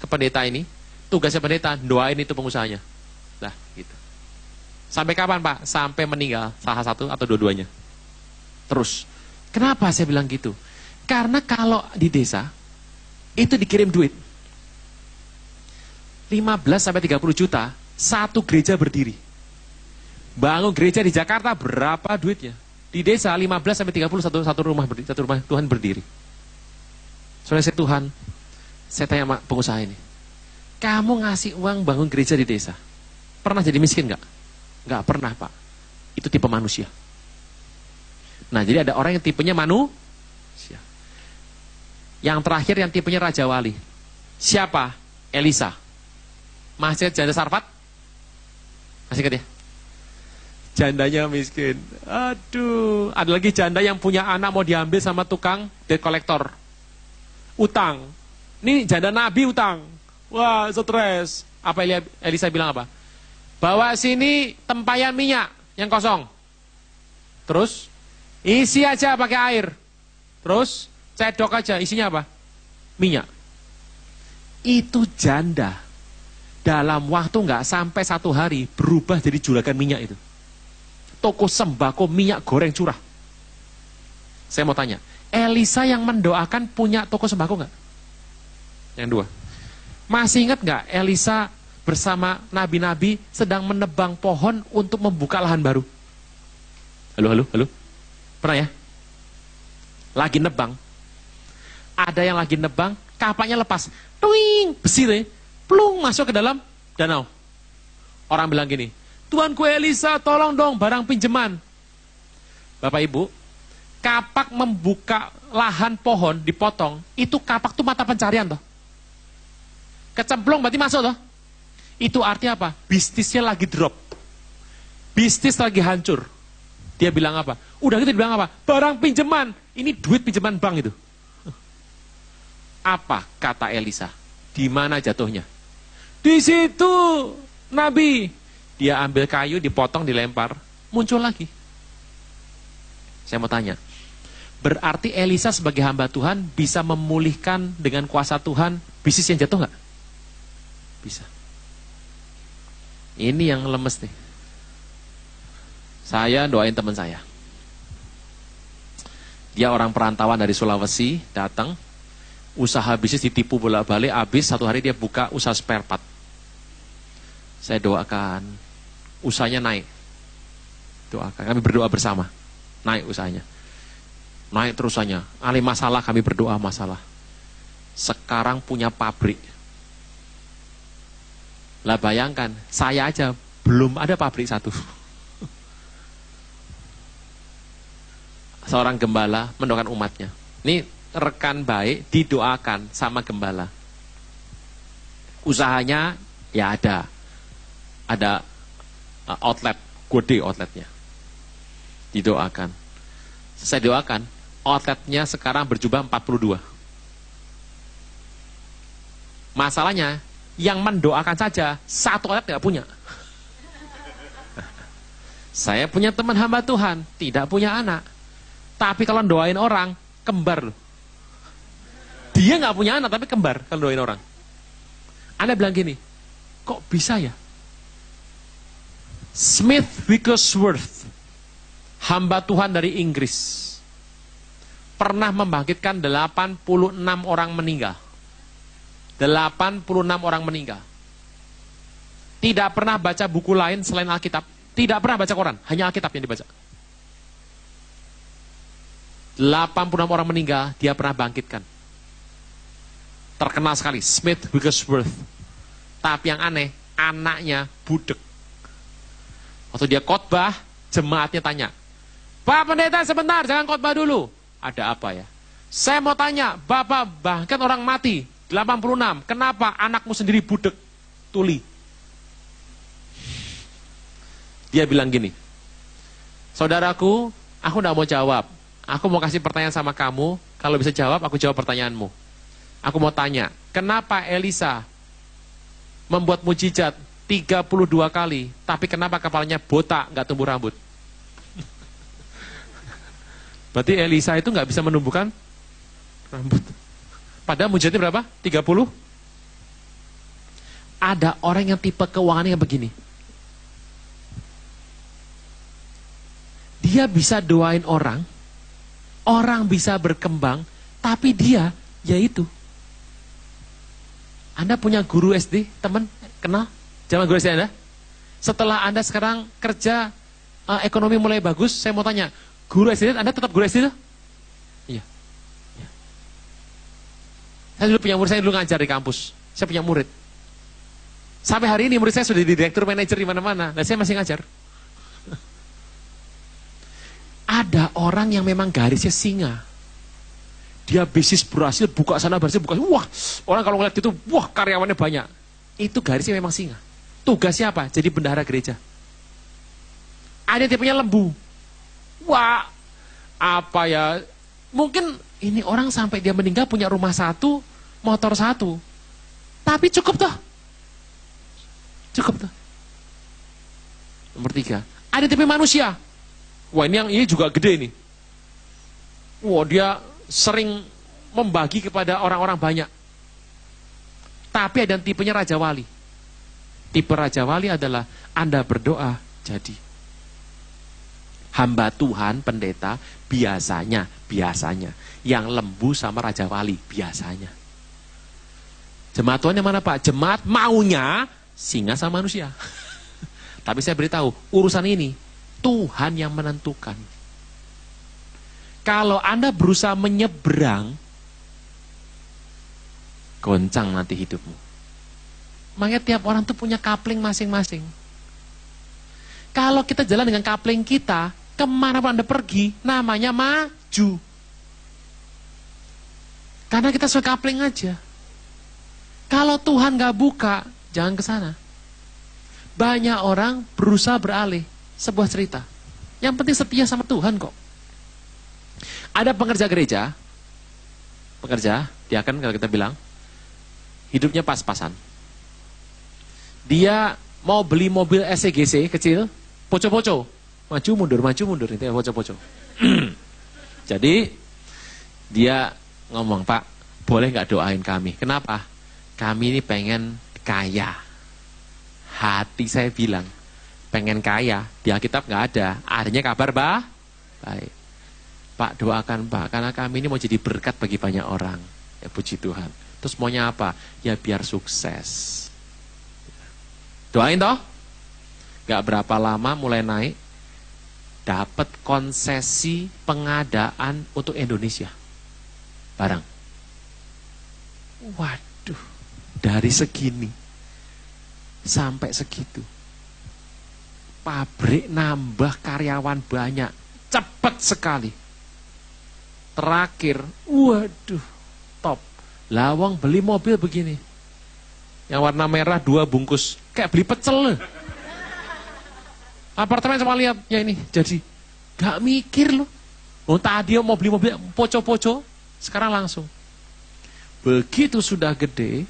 ke pendeta ini. Tugasnya pendeta, doain itu pengusahanya. Nah, gitu. Sampai kapan Pak? Sampai meninggal, salah satu atau dua-duanya. Terus. Kenapa saya bilang gitu? Karena kalau di desa, itu dikirim duit 15-30 juta, 1 gereja berdiri. Bangun gereja di Jakarta berapa duitnya? Di desa 15-30 satu rumah Tuhan berdiri. Soalnya saya tanya sama pengusaha ini, kamu ngasih uang bangun gereja di desa, pernah jadi miskin nggak? Nggak pernah Pak. Itu tipe manusia. Nah jadi ada orang yang tipenya manusia. Yang terakhir yang tipenya Raja Wali. Siapa? Elisa. Masih janda Sarfat? Masih ingat ya? Jandanya miskin. Aduh. Ada lagi janda yang punya anak mau diambil sama tukang debt collector. Utang. Ini janda Nabi utang. Wah stres. Apa Elisa bilang apa? Bawa sini tempayan minyak yang kosong. Terus isi aja pakai air. Terus cedok aja, isinya apa? Minyak. Itu janda. Dalam waktu nggak sampai 1 hari berubah jadi juragan minyak itu. Toko sembako minyak goreng curah. Saya mau tanya, Elisa yang mendoakan punya toko sembako nggak? Yang 2. Masih ingat nggak Elisa bersama nabi-nabi sedang menebang pohon untuk membuka lahan baru? Halo? Pernah ya? Lagi nebang. Ada yang lagi nebang, kapaknya lepas. Tuing, besi deh. Plung, masuk ke dalam danau. Orang bilang gini, Tuanku Elisa, tolong dong barang pinjaman. Bapak Ibu, Kapak membuka lahan pohon, dipotong, itu kapak tuh mata pencarian toh. Kecemplung berarti masuk toh. Itu artinya apa? Bisnisnya lagi drop. Bisnis lagi hancur. Dia bilang apa? Udah gitu dibilang apa? Barang pinjaman. Ini duit pinjaman bank itu. Apa kata Elisa? Di mana jatuhnya? Di situ Nabi. Dia ambil kayu, dipotong, dilempar. Muncul lagi. Saya mau tanya. Berarti Elisa sebagai hamba Tuhan bisa memulihkan dengan kuasa Tuhan bisnis yang jatuh nggak? Bisa. Ini yang lemes nih. Saya doain teman saya. Dia orang perantauan dari Sulawesi, datang, usaha bisnis ditipu bolak-balik, habis satu hari dia buka usaha spare part. Saya doakan, usahanya naik. Doakan, kami berdoa bersama. Naik usahanya. Naik terusannya. Alih masalah, kami berdoa masalah. Sekarang punya pabrik. Lah bayangkan, saya aja belum ada pabrik satu. Seorang gembala mendoakan umatnya. Ini rekan baik didoakan sama gembala. Usahanya ya ada outlet, gede outletnya. Didoakan. Saya doakan, outletnya sekarang berjumlah 42. Masalahnya, yang mendoakan saja, satu outlet tidak punya. Saya punya teman hamba Tuhan, tidak punya anak. Tapi kalau doain orang, kembar. Dia nggak punya anak, tapi kembar kalau doain orang. Anda bilang gini, kok bisa ya? Smith Wigglesworth, hamba Tuhan dari Inggris, pernah membangkitkan 86 orang meninggal. 86 orang meninggal. Tidak pernah baca buku lain selain Alkitab. Tidak pernah baca koran, hanya Alkitab yang dibaca. 86 orang meninggal, dia pernah bangkitkan. Terkenal sekali, Smith Wigglesworth. Tapi yang aneh, anaknya budek. Waktu dia khotbah, jemaatnya tanya, Pak Pendeta sebentar, jangan khotbah dulu. Ada apa ya? Saya mau tanya, Bapak bahkan orang mati, 86, kenapa anakmu sendiri budek, tuli? Dia bilang gini, saudaraku, aku tidak mau jawab. Aku mau kasih pertanyaan sama kamu, kalau bisa jawab, aku jawab pertanyaanmu. Aku mau tanya, kenapa Elisa membuat mujizat 32 kali, tapi kenapa kepalanya botak, nggak tumbuh rambut? Berarti Elisa itu nggak bisa menumbuhkan rambut. Padahal mujizatnya berapa? 30? Ada orang yang tipe keuangannya begini. Dia bisa doain orang, orang bisa berkembang, tapi dia, yaitu. Anda punya guru SD, teman, kenal? Zaman guru SD Anda? Setelah Anda sekarang kerja, ekonomi mulai bagus, saya mau tanya, guru SD, Anda tetap guru SD itu? Iya. Iya. Saya dulu punya murid, saya dulu ngajar di kampus. Saya punya murid. Sampai hari ini murid saya sudah di direktur manajer di mana-mana, dan saya masih ngajar. Ada orang yang memang garisnya singa. Dia bisnis berhasil, buka sana berhasil, buka. Wah, orang kalau ngeliat gitu, wah karyawannya banyak. Itu garisnya memang singa. Tugasnya apa? Jadi bendahara gereja. Ada yang tipenya lembu. Wah, apa ya? Mungkin ini orang sampai dia meninggal punya rumah satu, motor satu. Tapi cukup toh. Cukup toh. Nomor 3. Ada tipe manusia. Wah, ini juga gede nih. Wah, dia sering membagi kepada orang-orang banyak. Tapi ada tipenya Raja Wali. Tipe Raja Wali adalah Anda berdoa jadi. Hamba Tuhan, pendeta, biasanya yang lembu sama Raja Wali, biasanya. Jemaat Tuhan yang mana Pak? Jemaat maunya singa sama manusia. Tapi saya beritahu, urusan ini Tuhan yang menentukan. Kalau Anda berusaha menyeberang, goncang nanti hidupmu. Makanya tiap orang tuh punya kapling masing-masing. Kalau kita jalan dengan kapling kita, kemana pun Anda pergi, namanya maju. Karena kita suka kapling aja. Kalau Tuhan gak buka, jangan ke sana. Banyak orang berusaha beralih. Sebuah cerita. Yang penting setia sama Tuhan kok. Ada pengerja gereja, dia kan kalau kita bilang, hidupnya pas-pasan. Dia mau beli mobil SCGC kecil, poco-poco. Maju mundur, itu ya poco-poco. Jadi, dia ngomong, Pak, boleh gak doain kami? Kenapa? Kami ini pengen kaya. Hati saya bilang, pengen kaya. Di Alkitab gak ada. Adanya kabar baik. Pak, doakan Pak, karena kami ini mau jadi berkat bagi banyak orang. Ya puji Tuhan. Terus maunya apa? Ya biar sukses. Doain toh? Gak berapa lama mulai naik, dapat konsesi pengadaan untuk Indonesia. Barang. Waduh, dari segini sampai segitu. Pabrik nambah karyawan banyak, cepat sekali. Terakhir, waduh, top. Lawang beli mobil begini. Yang warna merah 2 bungkus. Kayak beli pecel. Apartemen cuma lihat, ya ini jadi. Gak mikir loh. Oh, tadi mau beli mobil poco-poco, sekarang langsung. Begitu sudah gede,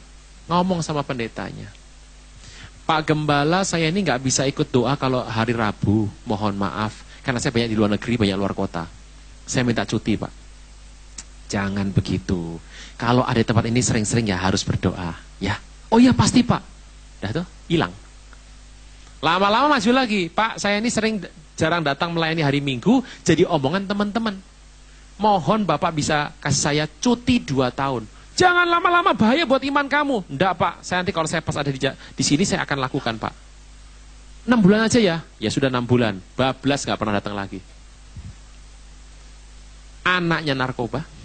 ngomong sama pendetanya. Pak Gembala, saya ini gak bisa ikut doa kalau hari Rabu. Mohon maaf, karena saya banyak di luar negeri, banyak luar kota. Saya minta cuti, Pak. Jangan begitu. Kalau ada tempat ini sering-sering ya harus berdoa. Ya. Oh iya pasti Pak. Dah tuh, hilang. Lama-lama maju lagi. Pak, saya ini jarang datang melayani hari Minggu, jadi omongan teman-teman. Mohon Bapak bisa kasih saya cuti 2 tahun. Jangan lama-lama, bahaya buat iman kamu. Enggak Pak, saya nanti kalau saya pas ada di sini saya akan lakukan Pak. 6 bulan aja ya. Ya sudah 6 bulan. Bablas gak pernah datang lagi. Anaknya narkoba.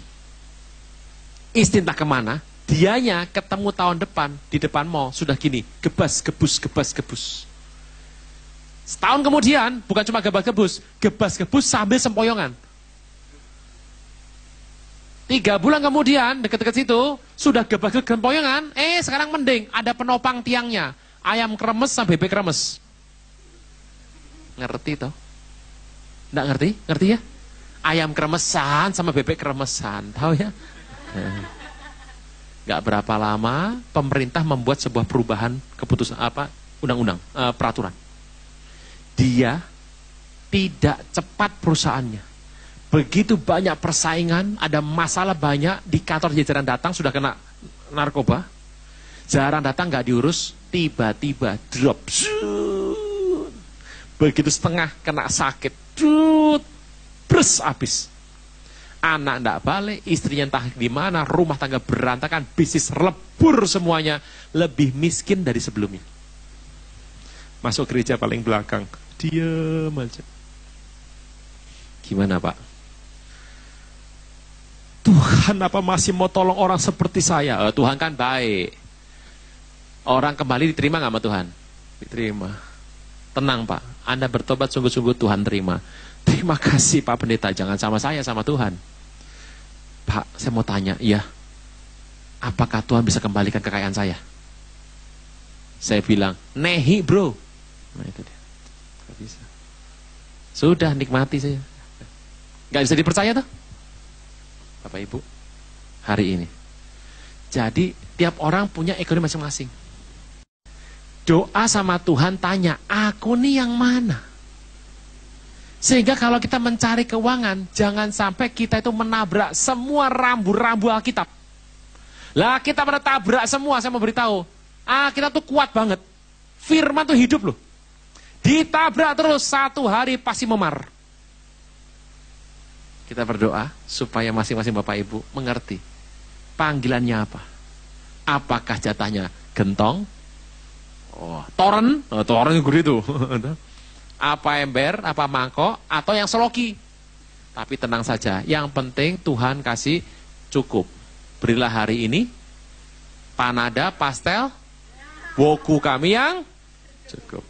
Istri entah kemana, dianya ketemu tahun depan, di depan mall, sudah gini, gebas, gebus. Setahun kemudian, bukan cuma gebas, gebus sambil sempoyongan. 3 bulan kemudian, deket-deket situ, sudah gebas sempoyongan, sekarang mending, ada penopang tiangnya, ayam kremes sama bebek kremes. Ngerti toh? Nggak ngerti? Ngerti ya? Ayam kremesan sama bebek kremesan, tahu ya? Gak berapa lama pemerintah membuat sebuah perubahan keputusan undang-undang peraturan. Dia tidak cepat perusahaannya. Begitu banyak persaingan, ada masalah banyak di kantor jajaran datang sudah kena narkoba. Jarang datang gak diurus, tiba-tiba drop. Begitu setengah kena sakit, bres habis. Anak enggak balik, istrinya entah di mana, rumah tangga berantakan, bisnis lebur semuanya, lebih miskin dari sebelumnya. Masuk gereja paling belakang, diam aja. Gimana Pak? Tuhan apa masih mau tolong orang seperti saya? Tuhan kan baik. Orang kembali diterima nggak sama Tuhan? Diterima. Tenang Pak, Anda bertobat sungguh-sungguh Tuhan terima. Terima kasih Pak Pendeta, jangan sama saya, sama Tuhan. Pak, saya mau tanya, iya, apakah Tuhan bisa kembalikan kekayaan saya? Saya bilang, nehi bro. Nah itu dia, gak bisa. Sudah, nikmati saja. Gak bisa dipercaya tuh Bapak Ibu, hari ini. Jadi, tiap orang punya ekonomi masing-masing. Doa sama Tuhan tanya, aku nih yang mana? Sehingga kalau kita mencari keuangan, jangan sampai kita itu menabrak semua rambu-rambu Alkitab. Lah kita pada tabrak semua, saya mau beritahu. Kita tuh kuat banget. Firman tuh hidup loh. Ditabrak terus, 1 hari pasti memar. Kita berdoa supaya masing-masing Bapak Ibu mengerti. Panggilannya apa? Apakah jatahnya gentong? Toren? Toren yang gede tuh. Apa ember, apa mangkok, atau yang seloki. Tapi tenang saja, yang penting Tuhan kasih cukup. Berilah hari ini, panada, pastel, woku kami yang cukup.